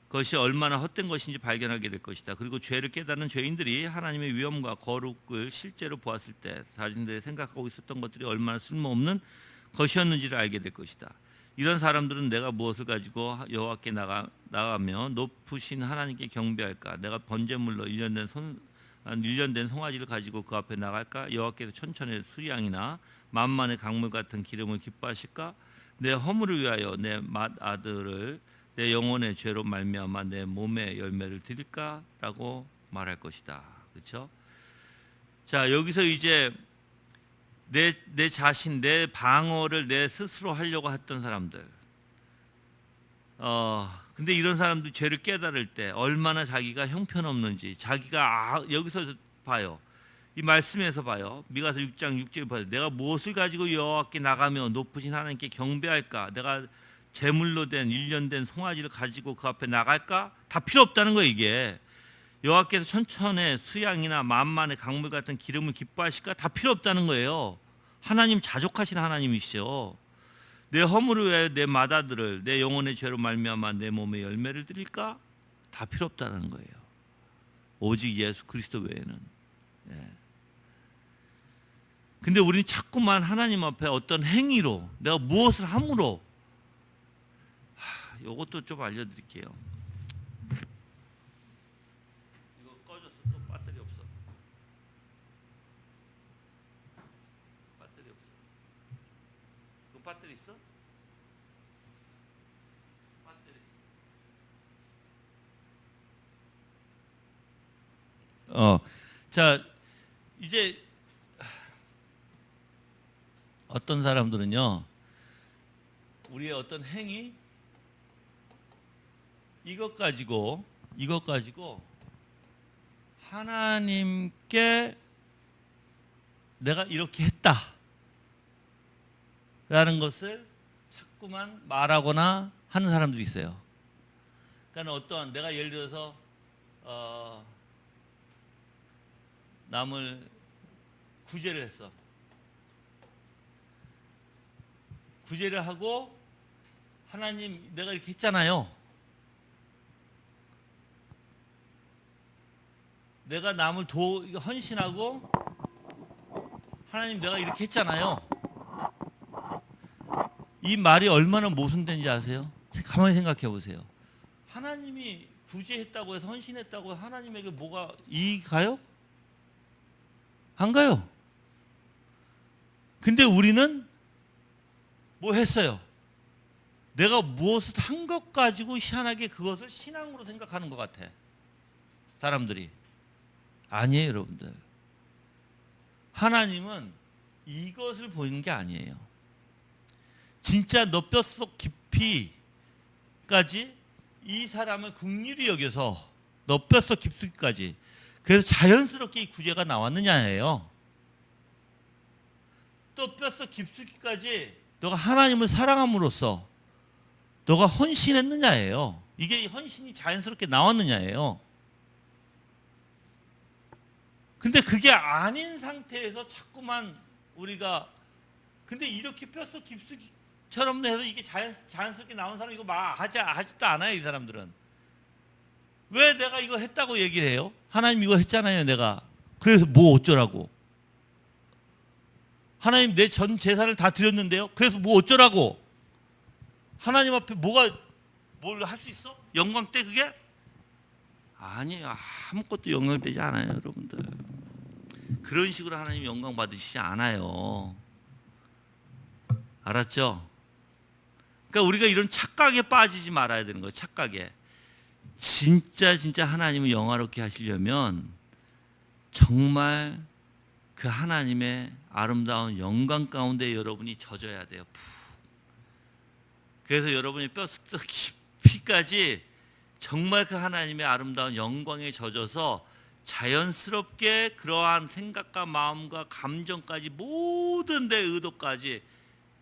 A: 것이 얼마나 헛된 것인지 발견하게 될 것이다. 그리고 죄를 깨닫는 죄인들이 하나님의 위엄과 거룩을 실제로 보았을 때 자신들이 생각하고 있었던 것들이 얼마나 쓸모없는 것이었는지를 알게 될 것이다. 이런 사람들은 내가 무엇을 가지고 여호와께 나가며 높으신 하나님께 경배할까? 내가 번제물로 1년 된 송아지를 가지고 그 앞에 나갈까? 여호와께서 천천의 수양이나 만만의 강물 같은 기름을 기뻐하실까? 내 허물을 위하여 내 맏아들을 내 영혼의 죄로 말미암아 내 몸의 열매를 드릴까라고 말할 것이다. 그렇죠? 자, 여기서 이제 내 자신, 내 방어를 내 스스로 하려고 했던 사람들. 근데 이런 사람들이 죄를 깨달을 때 얼마나 자기가 형편없는지, 자기가 여기서 봐요. 이 말씀에서 봐요. 미가서 6장 6절에 봐요. 내가 무엇을 가지고 여호와께 나가며 높으신 하나님께 경배할까? 내가 제물로 된 1년 된 송아지를 가지고 그 앞에 나갈까? 다 필요 없다는 거예요, 이게. 여호와께서 천천의 수양이나 만만의 강물 같은 기름을 기뻐하실까? 다 필요 없다는 거예요. 하나님 자족하신 하나님이시죠. 내 허물을 위하여 내 맏아들을 내 영혼의 죄로 말미암아 내 몸에 열매를 드릴까? 다 필요 없다는 거예요. 오직 예수 그리스도 외에는. 근데 우리는 자꾸만 하나님 앞에 어떤 행위로 내가 무엇을 함으로, 이것도 좀 알려드릴게요. 이거 꺼졌어. 또 배터리 없어. 배터리 없어. 이거 배터리 있어? 배터리. 자, 이제 어떤 사람들은요, 우리의 어떤 행위, 이것 가지고 하나님께 내가 이렇게 했다 라는 것을 자꾸만 말하거나 하는 사람들이 있어요. 그러니까 어떤, 내가 예를 들어서 남을 구제를 했어. 구제를 하고, 하나님 내가 이렇게 했잖아요. 내가 남을 헌신하고, 하나님 내가 이렇게 했잖아요. 이 말이 얼마나 모순된지 아세요? 가만히 생각해 보세요. 하나님이 구제했다고 해서, 헌신했다고 해서 하나님에게 뭐가 이익이 가요? 안 가요. 근데 우리는 뭐 했어요? 내가 무엇을 한 것 가지고 희한하게 그것을 신앙으로 생각하는 것 같아, 사람들이. 아니에요, 여러분들. 하나님은 이것을 보는 게 아니에요. 진짜 너 뼛속 깊이까지 이 사람을 긍휼히 여겨서, 너 뼛속 깊숙이까지, 그래서 자연스럽게 이 구제가 나왔느냐예요. 또 뼛속 깊숙이까지 너가 하나님을 사랑함으로써 너가 헌신했느냐예요. 이게 헌신이 자연스럽게 나왔느냐예요. 근데 그게 아닌 상태에서 자꾸만 우리가 근데 이렇게 뼛속 깊숙이처럼 해서 이게 자연스럽게 나온 사람 이거 하지도 않아요. 이 사람들은. 왜 내가 이거 했다고 얘기를 해요? 하나님 이거 했잖아요. 내가. 그래서 뭐 어쩌라고. 하나님 내 전 재산을 다 드렸는데요. 그래서 뭐 어쩌라고. 하나님 앞에 뭘 할 수 있어? 영광 때 그게? 아니에요. 아무것도 영광되지 않아요. 여러분들. 그런 식으로 하나님 영광 받으시지 않아요. 알았죠? 그러니까 우리가 이런 착각에 빠지지 말아야 되는 거예요. 착각에. 진짜 하나님을 영화롭게 하시려면 정말 그 하나님의 아름다운 영광 가운데 여러분이 젖어야 돼요. 푹. 그래서 여러분이 뼛속 깊이까지 정말 그 하나님의 아름다운 영광에 젖어서 자연스럽게 그러한 생각과 마음과 감정까지 모든 내 의도까지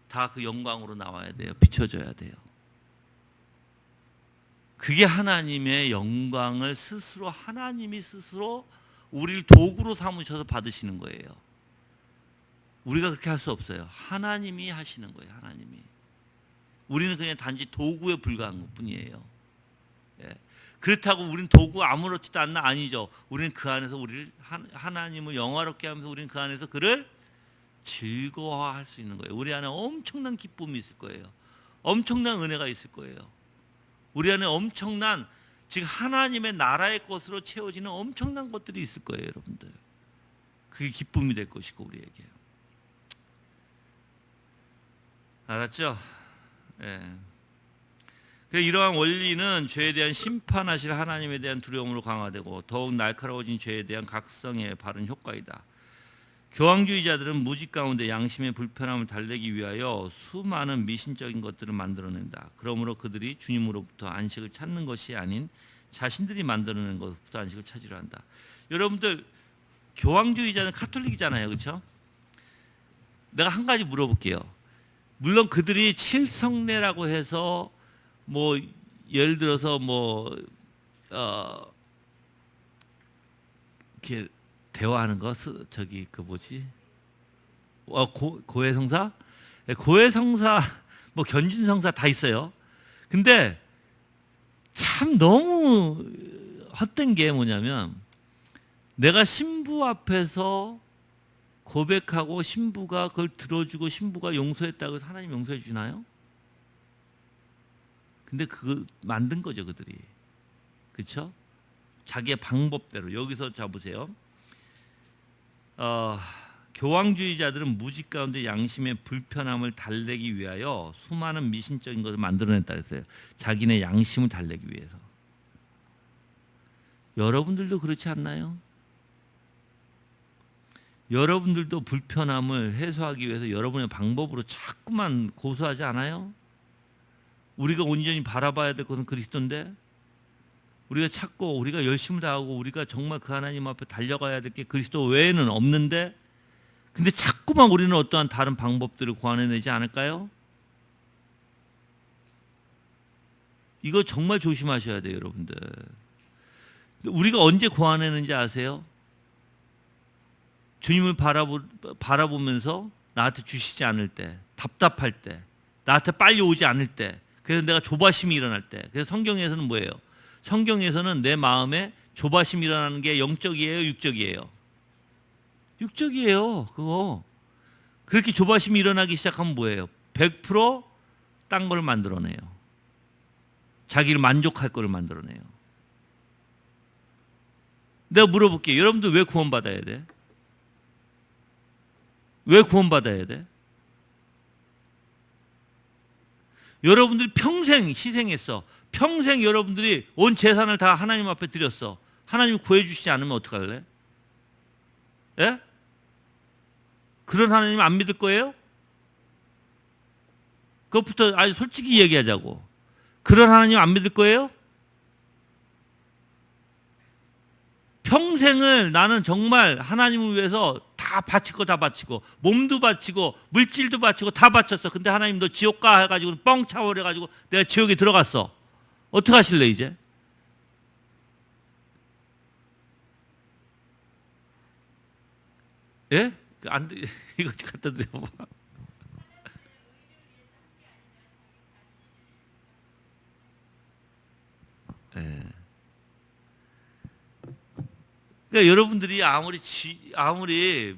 A: 다 그 영광으로 나와야 돼요. 비춰져야 돼요. 그게 하나님의 영광을 스스로 하나님이 스스로 우리를 도구로 삼으셔서 받으시는 거예요. 우리가 그렇게 할 수 없어요. 하나님이 하시는 거예요. 하나님이. 우리는 그냥 단지 도구에 불과한 것뿐이에요. 예. 그렇다고 우리는 도구 아무렇지도 않나? 아니죠. 우리는 그 안에서 우리를 하나님을 영화롭게 하면서 우리는 그 안에서 그를 즐거워할 수 있는 거예요. 우리 안에 엄청난 기쁨이 있을 거예요. 엄청난 은혜가 있을 거예요. 우리 안에 엄청난 지금 하나님의 나라의 것으로 채워지는 엄청난 것들이 있을 거예요. 여러분들. 그게 기쁨이 될 것이고 우리에게. 알았죠? 예. 이러한 원리는 죄에 대한 심판하실 하나님에 대한 두려움으로 강화되고 더욱 날카로워진 죄에 대한 각성에 바른 효과이다. 교황주의자들은 무지 가운데 양심의 불편함을 달래기 위하여 수많은 미신적인 것들을 만들어낸다. 그러므로 그들이 주님으로부터 안식을 찾는 것이 아닌 자신들이 만들어낸 것부터 안식을 찾으려 한다. 여러분들 교황주의자는 카톨릭이잖아요. 그렇죠? 내가 한 가지 물어볼게요. 물론 그들이 칠성례라고 해서 뭐 예를 들어서 이렇게 대화하는 거 저기 그 뭐지? 고해성사? 고해성사 뭐 견진성사 다 있어요. 근데 참 너무 헛된 게 뭐냐면 내가 신부 앞에서 고백하고 신부가 그걸 들어주고 신부가 용서했다고 해서 하나님 용서해 주나요? 근데 그거 만든 거죠, 그들이. 그렇죠? 자기의 방법대로. 여기서 자 보세요. 교황주의자들은 무지 가운데 양심의 불편함을 달래기 위하여 수많은 미신적인 것을 만들어냈다 했어요. 자기네 양심을 달래기 위해서. 여러분들도 그렇지 않나요? 여러분들도 불편함을 해소하기 위해서 여러분의 방법으로 자꾸만 고수하지 않아요? 우리가 온전히 바라봐야 될 것은 그리스도인데 우리가 찾고 우리가 열심을 다하고 우리가 정말 그 하나님 앞에 달려가야 될 게 그리스도 외에는 없는데 근데 자꾸만 우리는 어떠한 다른 방법들을 고안해내지 않을까요? 이거 정말 조심하셔야 돼요, 여러분들. 우리가 언제 고안해내는지 아세요? 주님을 바라보면서 나한테 주시지 않을 때, 답답할 때, 나한테 빨리 오지 않을 때, 그래서 내가 조바심이 일어날 때. 그래서 성경에서는 뭐예요? 성경에서는 내 마음에 조바심이 일어나는 게 영적이에요, 육적이에요? 육적이에요. 그거. 그렇게 조바심이 일어나기 시작하면 뭐예요? 100%딴 걸 만들어내요. 자기를 만족할 걸 만들어내요. 내가 물어볼게요. 여러분들 왜 구원받아야 돼? 왜 구원받아야 돼? 여러분들이 평생 희생했어. 평생 여러분들이 온 재산을 다 하나님 앞에 드렸어. 하나님 구해주시지 않으면 어떡할래? 예? 그런 하나님 안 믿을 거예요? 그것부터 아주 솔직히 얘기하자고. 그런 하나님 안 믿을 거예요? 평생을 나는 정말 하나님을 위해서 다 바칠 거 다 바치고 몸도 바치고 물질도 바치고 다 바쳤어. 근데 하나님 너 지옥 가 해가지고 뻥 차버려가지고 내가 지옥에 들어갔어. 어떻게 하실래 이제? 예? 안 돼. 이거 갖다 드려봐. 예. 그러니까 여러분들이 아무리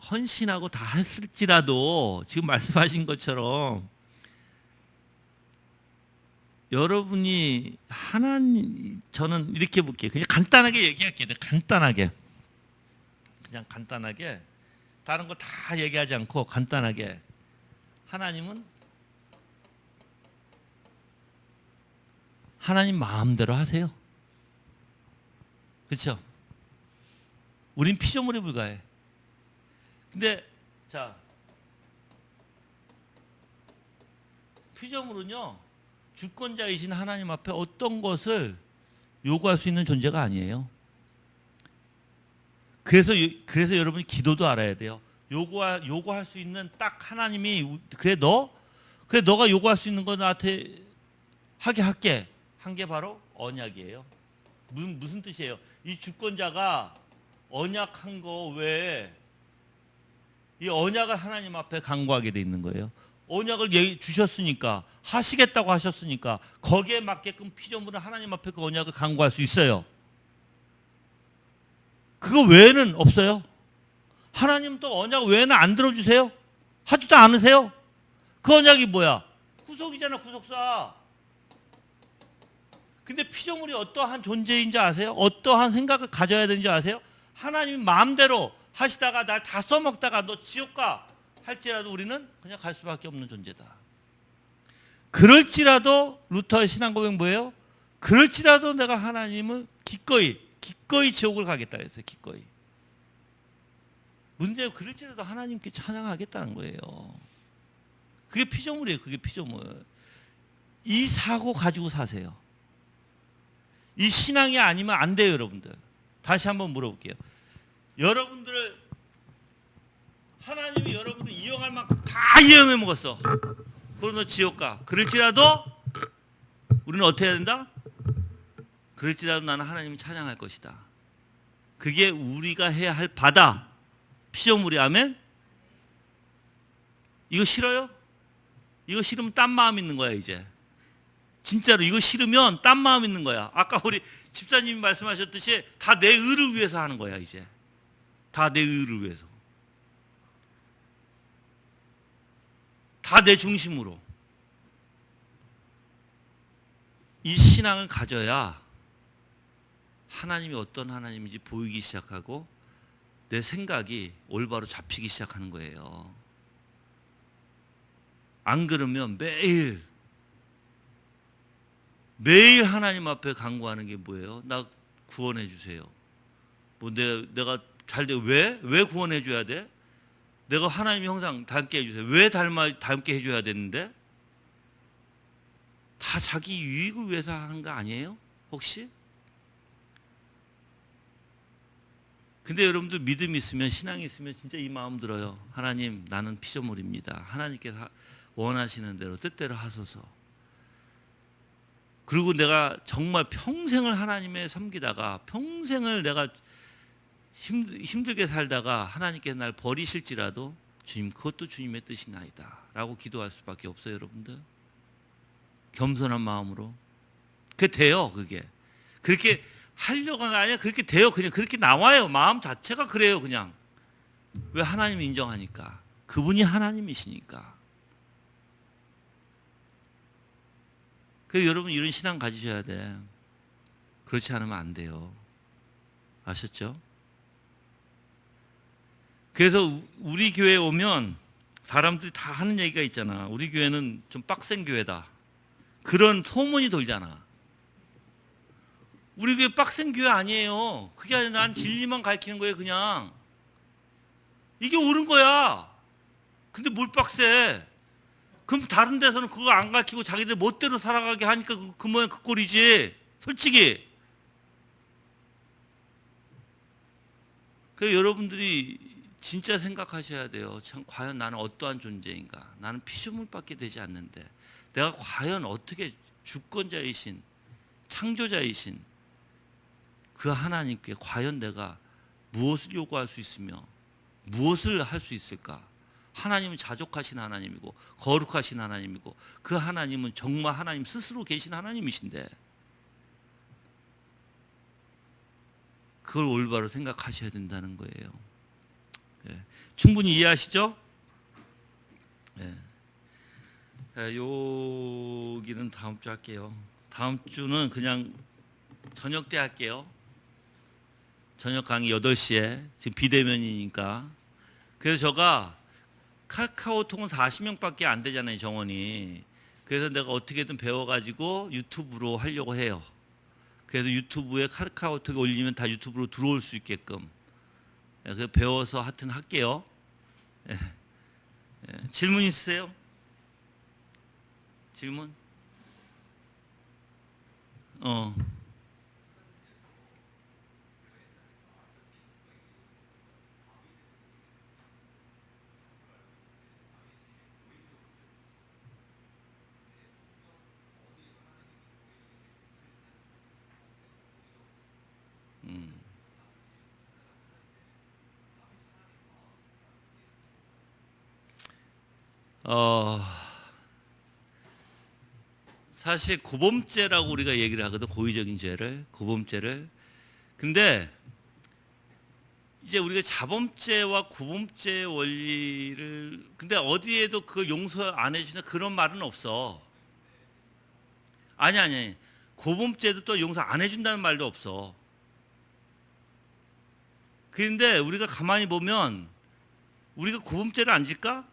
A: 헌신하고 다 했을지라도 지금 말씀하신 것처럼 여러분이 하나님, 저는 이렇게 볼게요. 그냥 간단하게 얘기할게요. 간단하게, 그냥 간단하게, 다른 거 다 얘기하지 않고 간단하게, 하나님은 하나님 마음대로 하세요. 그렇죠? 우린 피조물에 불과해. 근데 자, 피조물은요, 주권자이신 하나님 앞에 어떤 것을 요구할 수 있는 존재가 아니에요. 그래서 여러분이 기도도 알아야 돼요. 요구할 수 있는 딱 하나님이, 그래 너가 요구할 수 있는 거 나한테 하게 할게 한 게 바로 언약이에요. 무슨 뜻이에요? 이 주권자가 언약한 거 외에 이 언약을 하나님 앞에 간구하게 돼 있는 거예요. 언약을 주셨으니까, 하시겠다고 하셨으니까 거기에 맞게끔 피조물은 하나님 앞에 그 언약을 간구할 수 있어요. 그거 외에는 없어요. 하나님 또 언약 외에는 안 들어주세요. 하지도 않으세요. 그 언약이 뭐야? 구속이잖아, 구속사. 근데 피조물이 어떠한 존재인지 아세요? 어떠한 생각을 가져야 되는지 아세요? 하나님 마음대로 하시다가 날 다 써먹다가 너 지옥 가 할지라도 우리는 그냥 갈 수밖에 없는 존재다. 그럴지라도 루터의 신앙 고백 뭐예요? 그럴지라도 내가 하나님을 기꺼이 지옥을 가겠다 했어요. 기꺼이. 문제는 그럴지라도 하나님께 찬양하겠다는 거예요. 그게 피조물이에요. 그게 피조물. 이 사고 가지고 사세요. 이 신앙이 아니면 안 돼요, 여러분들. 다시 한번 물어볼게요. 여러분들을 하나님이 여러분들 이용할 만큼 다 이용해 먹었어. 그럼 너 지옥 가. 그럴지라도 우리는 어떻게 해야 된다? 그럴지라도 나는 하나님을 찬양할 것이다. 그게 우리가 해야 할 바다. 피조물이. 아멘? 이거 싫어요? 이거 싫으면 딴 마음 있는 거야 이제. 진짜로 이거 싫으면 딴 마음 있는 거야. 아까 우리 집사님이 말씀하셨듯이 다 내 의를 위해서 하는 거야 이제. 다 내 의를 위해서. 다 내 중심으로. 이 신앙을 가져야 하나님이 어떤 하나님인지 보이기 시작하고 내 생각이 올바로 잡히기 시작하는 거예요. 안 그러면 매일 하나님 앞에 간구하는 게 뭐예요? 나 구원해 주세요. 뭐 내가 잘 돼. 왜 구원해 줘야 돼? 내가 하나님 형상 닮게 해주세요. 왜 닮게 해줘야 되는데? 다 자기 유익을 위해서 하는 거 아니에요? 혹시? 근데 여러분들 믿음이 있으면, 신앙이 있으면 진짜 이 마음 들어요. 하나님, 나는 피조물입니다. 하나님께서 원하시는 대로 뜻대로 하소서. 그리고 내가 정말 평생을 하나님의 섬기다가 평생을 내가 힘들게 살다가 하나님께서 날 버리실지라도 주님, 그것도 주님의 뜻이나이다 라고 기도할 수밖에 없어요. 여러분들 겸손한 마음으로. 그게 돼요. 그게 그렇게 하려고 하는 게 아니라 그렇게 돼요. 그냥 그렇게 나와요. 마음 자체가 그래요. 그냥. 왜? 하나님 인정하니까. 그분이 하나님이시니까. 그래서 여러분 이런 신앙 가지셔야 돼. 그렇지 않으면 안 돼요. 아셨죠? 그래서 우리 교회에 오면 사람들이 다 하는 얘기가 있잖아. 우리 교회는 좀 빡센 교회다. 그런 소문이 돌잖아. 우리 교회 빡센 교회 아니에요. 그게 아니라 난 진리만 가르치는 거예요. 그냥. 이게 옳은 거야. 근데 뭘 빡세. 그럼 다른 데서는 그거 안 가르치고 자기들 멋대로 살아가게 하니까 그 모양 그 꼴이지. 솔직히. 그래서 여러분들이 진짜 생각하셔야 돼요. 참 과연 나는 어떠한 존재인가. 나는 피조물밖에 되지 않는데 내가 과연 어떻게 주권자이신 창조자이신 그 하나님께 과연 내가 무엇을 요구할 수 있으며 무엇을 할 수 있을까? 하나님은 자족하신 하나님이고 거룩하신 하나님이고 그 하나님은 정말 하나님 스스로 계신 하나님이신데 그걸 올바로 생각하셔야 된다는 거예요. 예. 충분히 이해하시죠? 예. 여기는 다음 주 할게요. 다음 주는 그냥 저녁 때 할게요. 저녁 강의 8시에 지금 비대면이니까. 그래서 제가 카카오톡은 40명밖에 안 되잖아요, 정원이. 그래서 내가 어떻게든 배워가지고 유튜브로 하려고 해요. 그래서 유튜브에 카카오톡에 올리면 다 유튜브로 들어올 수 있게끔. 그래서 배워서 하여튼 할게요. 예. 예. 질문 있으세요? 질문? 사실 고범죄라고 우리가 얘기를 하거든. 고의적인 죄를, 고범죄를. 근데 이제 우리가 자범죄와 고범죄의 원리를, 근데 어디에도 그걸 용서 안 해주나 그런 말은 없어. 아니. 고범죄도 또 용서 안 해준다는 말도 없어. 그런데 우리가 가만히 보면 우리가 고범죄를 안 질까?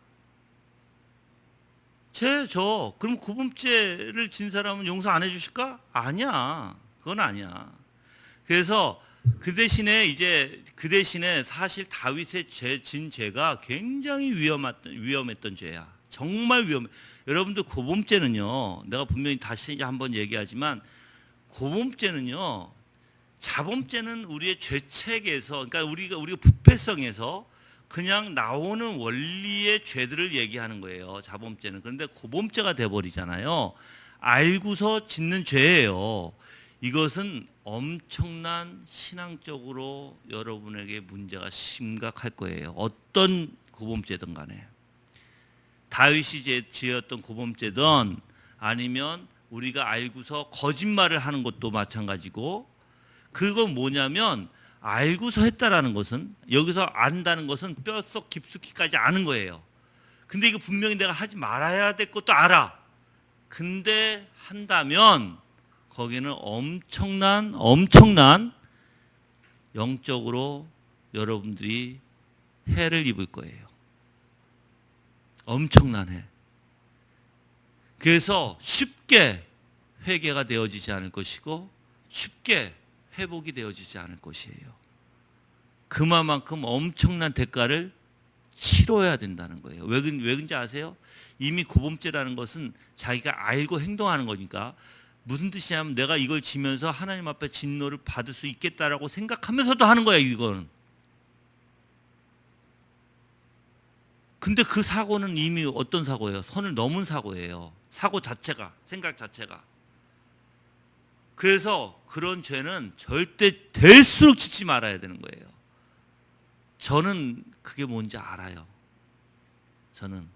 A: 그럼 고범죄를 진 사람은 용서 안 해주실까? 아니야. 그건 아니야. 그래서 그 대신에 사실 다윗의 진 죄가 굉장히 위험했던 죄야. 정말 위험해. 여러분들 고범죄는요. 내가 분명히 다시 한번 얘기하지만 고범죄는요. 자범죄는 우리의 죄책에서, 그러니까 우리가 부패성에서 그냥 나오는 원리의 죄들을 얘기하는 거예요. 자범죄는. 그런데 고범죄가 돼버리잖아요. 알고서 짓는 죄예요. 이것은 엄청난 신앙적으로 여러분에게 문제가 심각할 거예요. 어떤 고범죄든 간에. 다윗이 지었던 고범죄든 아니면 우리가 알고서 거짓말을 하는 것도 마찬가지고, 그건 뭐냐면 알고서 했다라는 것은, 여기서 안다는 것은 뼛속 깊숙이까지 아는 거예요. 근데 이거 분명히 내가 하지 말아야 될 것도 알아. 근데 한다면 거기는 엄청난 영적으로 여러분들이 해를 입을 거예요. 엄청난 해. 그래서 쉽게 회개가 되어지지 않을 것이고 쉽게 회복이 되어지지 않을 것이에요. 그만큼 엄청난 대가를 치러야 된다는 거예요. 왜 그런지 아세요? 이미 고범죄라는 것은 자기가 알고 행동하는 거니까. 무슨 뜻이냐면 내가 이걸 지면서 하나님 앞에 진노를 받을 수 있겠다라고 생각하면서도 하는 거야, 이거는. 근데 그 사고는 이미 어떤 사고예요? 선을 넘은 사고예요. 사고 자체가, 생각 자체가. 그래서 그런 죄는 절대 될수록 짓지 말아야 되는 거예요. 저는 그게 뭔지 알아요. 저는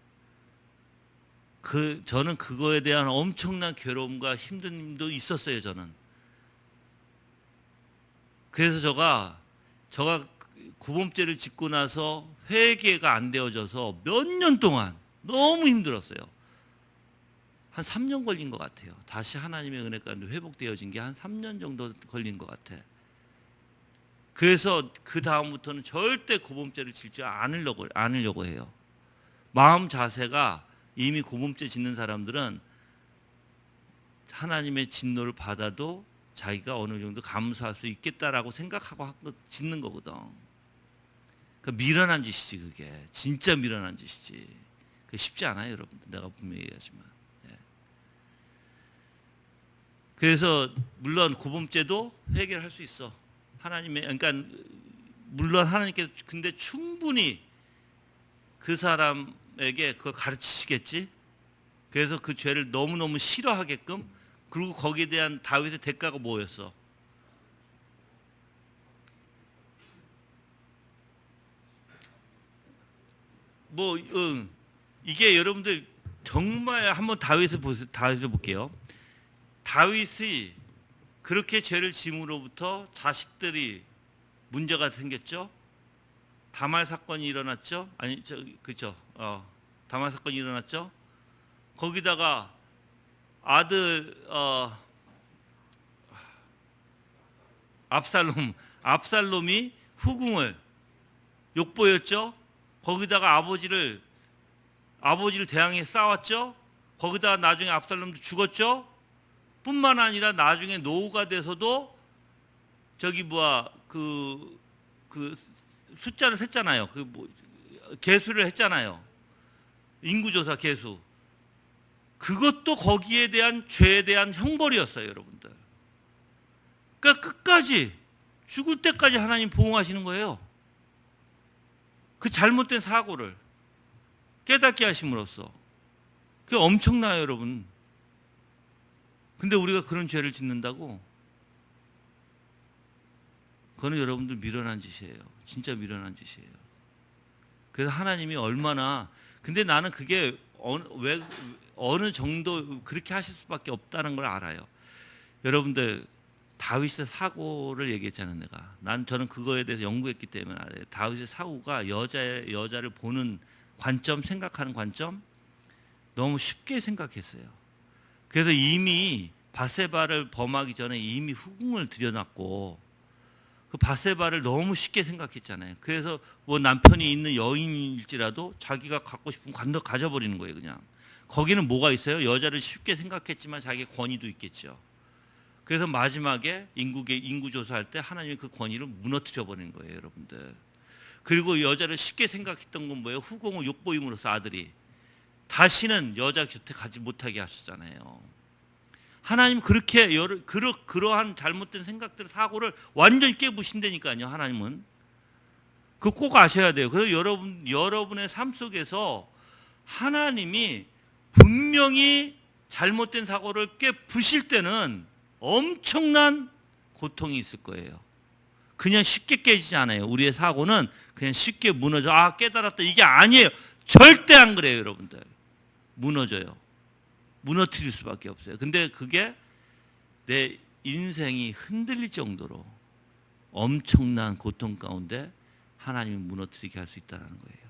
A: 그거에 대한 엄청난 괴로움과 힘듦도 있었어요, 저는. 그래서 제가 고범죄를 짓고 나서 회개가 안 되어져서 몇 년 동안 너무 힘들었어요. 한 3년 걸린 것 같아요. 다시 하나님의 은혜 가운데 회복되어진 게 한 3년 정도 걸린 것 같아. 그래서 그 다음부터는 절대 고범죄를 짓지 않으려고 해요. 마음 자세가, 이미 고범죄 짓는 사람들은 하나님의 진노를 받아도 자기가 어느 정도 감수할 수 있겠다라고 생각하고 짓는 거거든. 그러니까 미련한 짓이지, 그게. 진짜 미련한 짓이지. 그게 쉽지 않아요, 여러분들. 내가 분명히 얘기하지만. 예. 그래서 물론 고범죄도 해결할 수 있어. 그러니까 물론 하나님께서 근데 충분히 그 사람에게 그걸 가르치시겠지. 그래서 그 죄를 너무너무 싫어하게끔 그리고 거기에 대한 다윗의 대가가 뭐였어? 이게 여러분들 정말 한번 다윗을 보세요. 다윗을 볼게요. 다윗이 그렇게 죄를 지음으로부터 자식들이 문제가 생겼죠. 다말 사건이 일어났죠. 아니 그죠. 다말 사건이 일어났죠. 거기다가 아들 압살롬이 후궁을 욕보였죠. 거기다가 아버지를 대항해 싸웠죠. 거기다가 나중에 압살롬도 죽었죠. 뿐만 아니라 나중에 노후가 돼서도 그 숫자를 셌잖아요. 계수를 했잖아요. 인구조사 계수. 그것도 거기에 대한 죄에 대한 형벌이었어요, 여러분들. 그러니까 끝까지 죽을 때까지 하나님 보호하시는 거예요. 그 잘못된 사고를 깨닫게 하심으로써. 그게 엄청나요, 여러분. 근데 우리가 그런 죄를 짓는다고? 그거는 여러분들 미련한 짓이에요. 진짜 미련한 짓이에요. 그래서 하나님이 얼마나, 근데 나는 그게 어느 정도 그렇게 하실 수밖에 없다는 걸 알아요. 여러분들 다윗의 사고를 얘기했잖아요. 저는 그거에 대해서 연구했기 때문에 알아요. 다윗의 사고가 여자를 보는 관점, 생각하는 관점 너무 쉽게 생각했어요. 그래서 이미 바세바를 범하기 전에 이미 후궁을 들여놨고 그 바세바를 너무 쉽게 생각했잖아요. 그래서 뭐 남편이 있는 여인일지라도 자기가 갖고 싶은 관도 가져버리는 거예요. 그냥 거기는 뭐가 있어요? 여자를 쉽게 생각했지만 자기의 권위도 있겠죠. 그래서 마지막에 인구 조사할 때 하나님이 그 권위를 무너뜨려 버리는 거예요, 여러분들. 그리고 여자를 쉽게 생각했던 건 뭐예요? 후궁을 욕보임으로써 아들이 다시는 여자 곁에 가지 못하게 하셨잖아요. 하나님 그렇게 그러한 잘못된 생각들, 사고를 완전히 깨부신다니까요. 하나님은 그거 꼭 아셔야 돼요. 그래서 여러분의 삶 속에서 하나님이 분명히 잘못된 사고를 깨부실 때는 엄청난 고통이 있을 거예요. 그냥 쉽게 깨지지 않아요. 우리의 사고는 그냥 쉽게 무너져. 깨달았다. 이게 아니에요. 절대 안 그래요, 여러분들. 무너져요. 무너뜨릴 수밖에 없어요. 근데 그게 내 인생이 흔들릴 정도로 엄청난 고통 가운데 하나님이 무너뜨리게 할 수 있다는 거예요.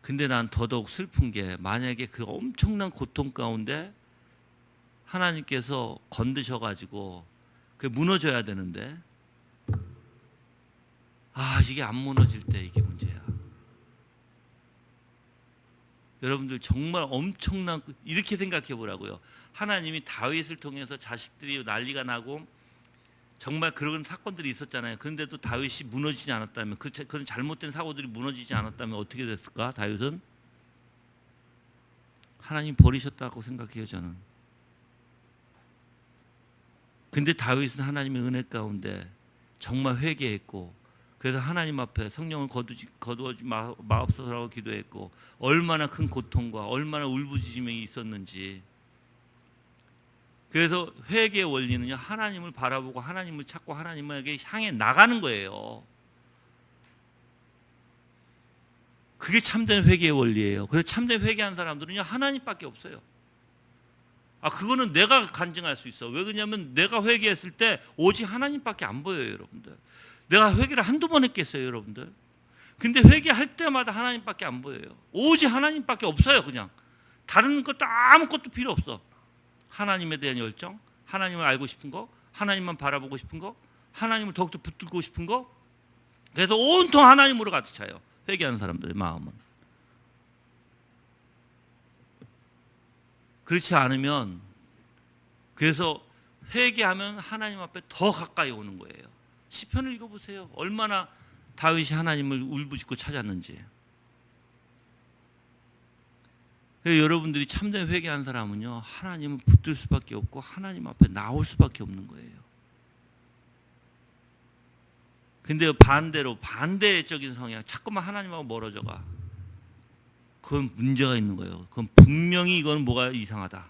A: 근데 난 더더욱 슬픈 게 만약에 그 엄청난 고통 가운데 하나님께서 건드셔가지고 그게 무너져야 되는데 이게 안 무너질 때 이게 문제야. 여러분들 정말 엄청난, 이렇게 생각해 보라고요. 하나님이 다윗을 통해서 자식들이 난리가 나고 정말 그런 사건들이 있었잖아요. 그런데도 다윗이 무너지지 않았다면, 그런 잘못된 사고들이 무너지지 않았다면 어떻게 됐을까? 다윗은 하나님 버리셨다고 생각해요, 저는. 근데 다윗은 하나님의 은혜 가운데 정말 회개했고, 그래서 하나님 앞에 성령을 거두어지 마옵소서라고 기도했고, 얼마나 큰 고통과 얼마나 울부짖음이 있었는지. 그래서 회개의 원리는요, 하나님을 바라보고 하나님을 찾고 하나님에게 향해 나가는 거예요. 그게 참된 회개의 원리예요. 그래서 참된 회개한 사람들은요, 하나님밖에 없어요. 그거는 내가 간증할 수 있어. 왜 그러냐면 내가 회개했을 때 오직 하나님밖에 안 보여요, 여러분들. 내가 회개를 한두 번 했겠어요, 여러분들. 근데 회개할 때마다 하나님밖에 안 보여요. 오직 하나님밖에 없어요, 그냥. 다른 것도 아무것도 필요 없어. 하나님에 대한 열정, 하나님을 알고 싶은 거, 하나님만 바라보고 싶은 거, 하나님을 더욱더 붙들고 싶은 거. 그래서 온통 하나님으로 가득 차요, 회개하는 사람들의 마음은. 그렇지 않으면, 그래서 회개하면 하나님 앞에 더 가까이 오는 거예요. 시편을 읽어보세요. 얼마나 다윗이 하나님을 울부짖고 찾았는지. 여러분들이 참된 회개한 사람은요, 하나님을 붙들 수밖에 없고 하나님 앞에 나올 수밖에 없는 거예요. 근데 반대로 반대적인 성향, 자꾸만 하나님하고 멀어져가. 그건 문제가 있는 거예요. 그건 분명히 이건 뭐가 이상하다.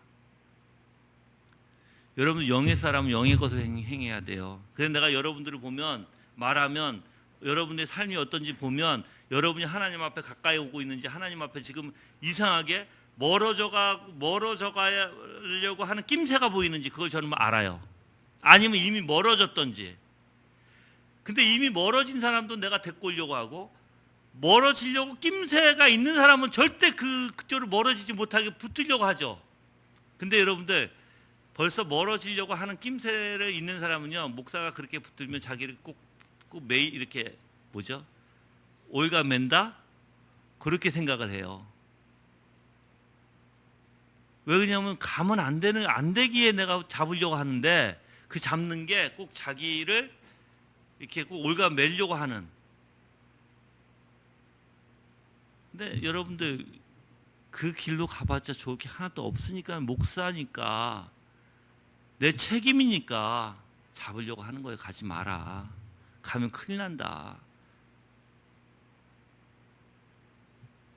A: 여러분 영의 사람은 영의 것을 행해야 돼요. 그래서 내가 여러분들을 보면 말하면 여러분의 삶이 어떤지 보면 여러분이 하나님 앞에 가까이 오고 있는지 하나님 앞에 지금 이상하게 멀어져 가려고 하는 낌새가 보이는지 그걸 저는 알아요. 아니면 이미 멀어졌던지. 근데 이미 멀어진 사람도 내가 데리고 오려고 하고 멀어지려고 낌새가 있는 사람은 절대 그쪽으로 멀어지지 못하게 붙으려고 하죠. 근데 여러분들 벌써 멀어지려고 하는 낌새를 있는 사람은요, 목사가 그렇게 붙들면 자기를 꼭 매일 이렇게 뭐죠? 올가맨다? 그렇게 생각을 해요. 왜 그러냐면 가면 안 되기에 내가 잡으려고 하는데 그 잡는 게 꼭 자기를 이렇게 꼭 올가매려고 하는. 근데 여러분들 그 길로 가봤자 좋을 게 하나도 없으니까 목사니까 내 책임이니까 잡으려고 하는 거예요. 가지 마라. 가면 큰일 난다.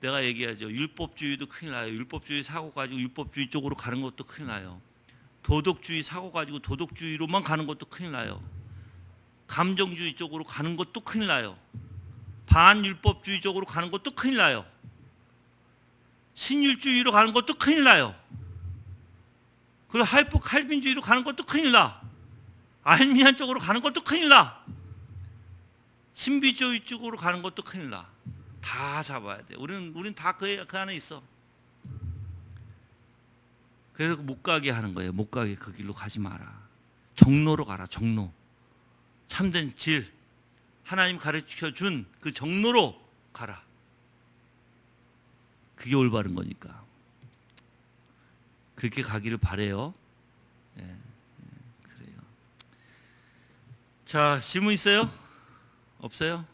A: 내가 얘기하죠. 율법주의도 큰일 나요. 율법주의 사고 가지고 율법주의 쪽으로 가는 것도 큰일 나요. 도덕주의 사고 가지고 도덕주의로만 가는 것도 큰일 나요. 감정주의 쪽으로 가는 것도 큰일 나요. 반율법주의 쪽으로 가는 것도 큰일 나요. 신율주의로 가는 것도 큰일 나요. 그리고 하이퍼 칼빈주의로 가는 것도 큰일 나. 알미안 쪽으로 가는 것도 큰일 나. 신비주의 쪽으로 가는 것도 큰일 나. 다 잡아야 돼. 우리는 다 그 안에 있어. 그래서 못 가게 하는 거예요. 못 가게 그 길로 가지 마라. 정로로 가라. 정로. 참된 질. 하나님 가르쳐 준 그 정로로 가라. 그게 올바른 거니까. 그렇게 가기를 바래요. 그래요. 자, 질문 있어요? 없어요?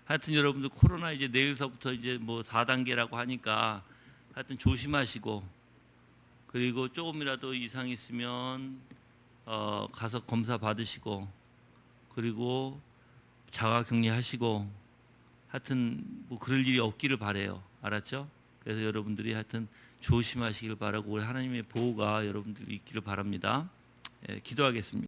A: 하여튼 여러분들 코로나 이제 내일서부터 이제 뭐 4단계라고 하니까 하여튼 조심하시고, 그리고 조금이라도 이상 있으면 가서 검사 받으시고, 그리고 자가격리하시고, 하여튼 뭐 그럴 일이 없기를 바래요. 알았죠? 그래서 여러분들이 하여튼 조심하시길 바라고 우리 하나님의 보호가 여러분들 있기를 바랍니다. 기도하겠습니다.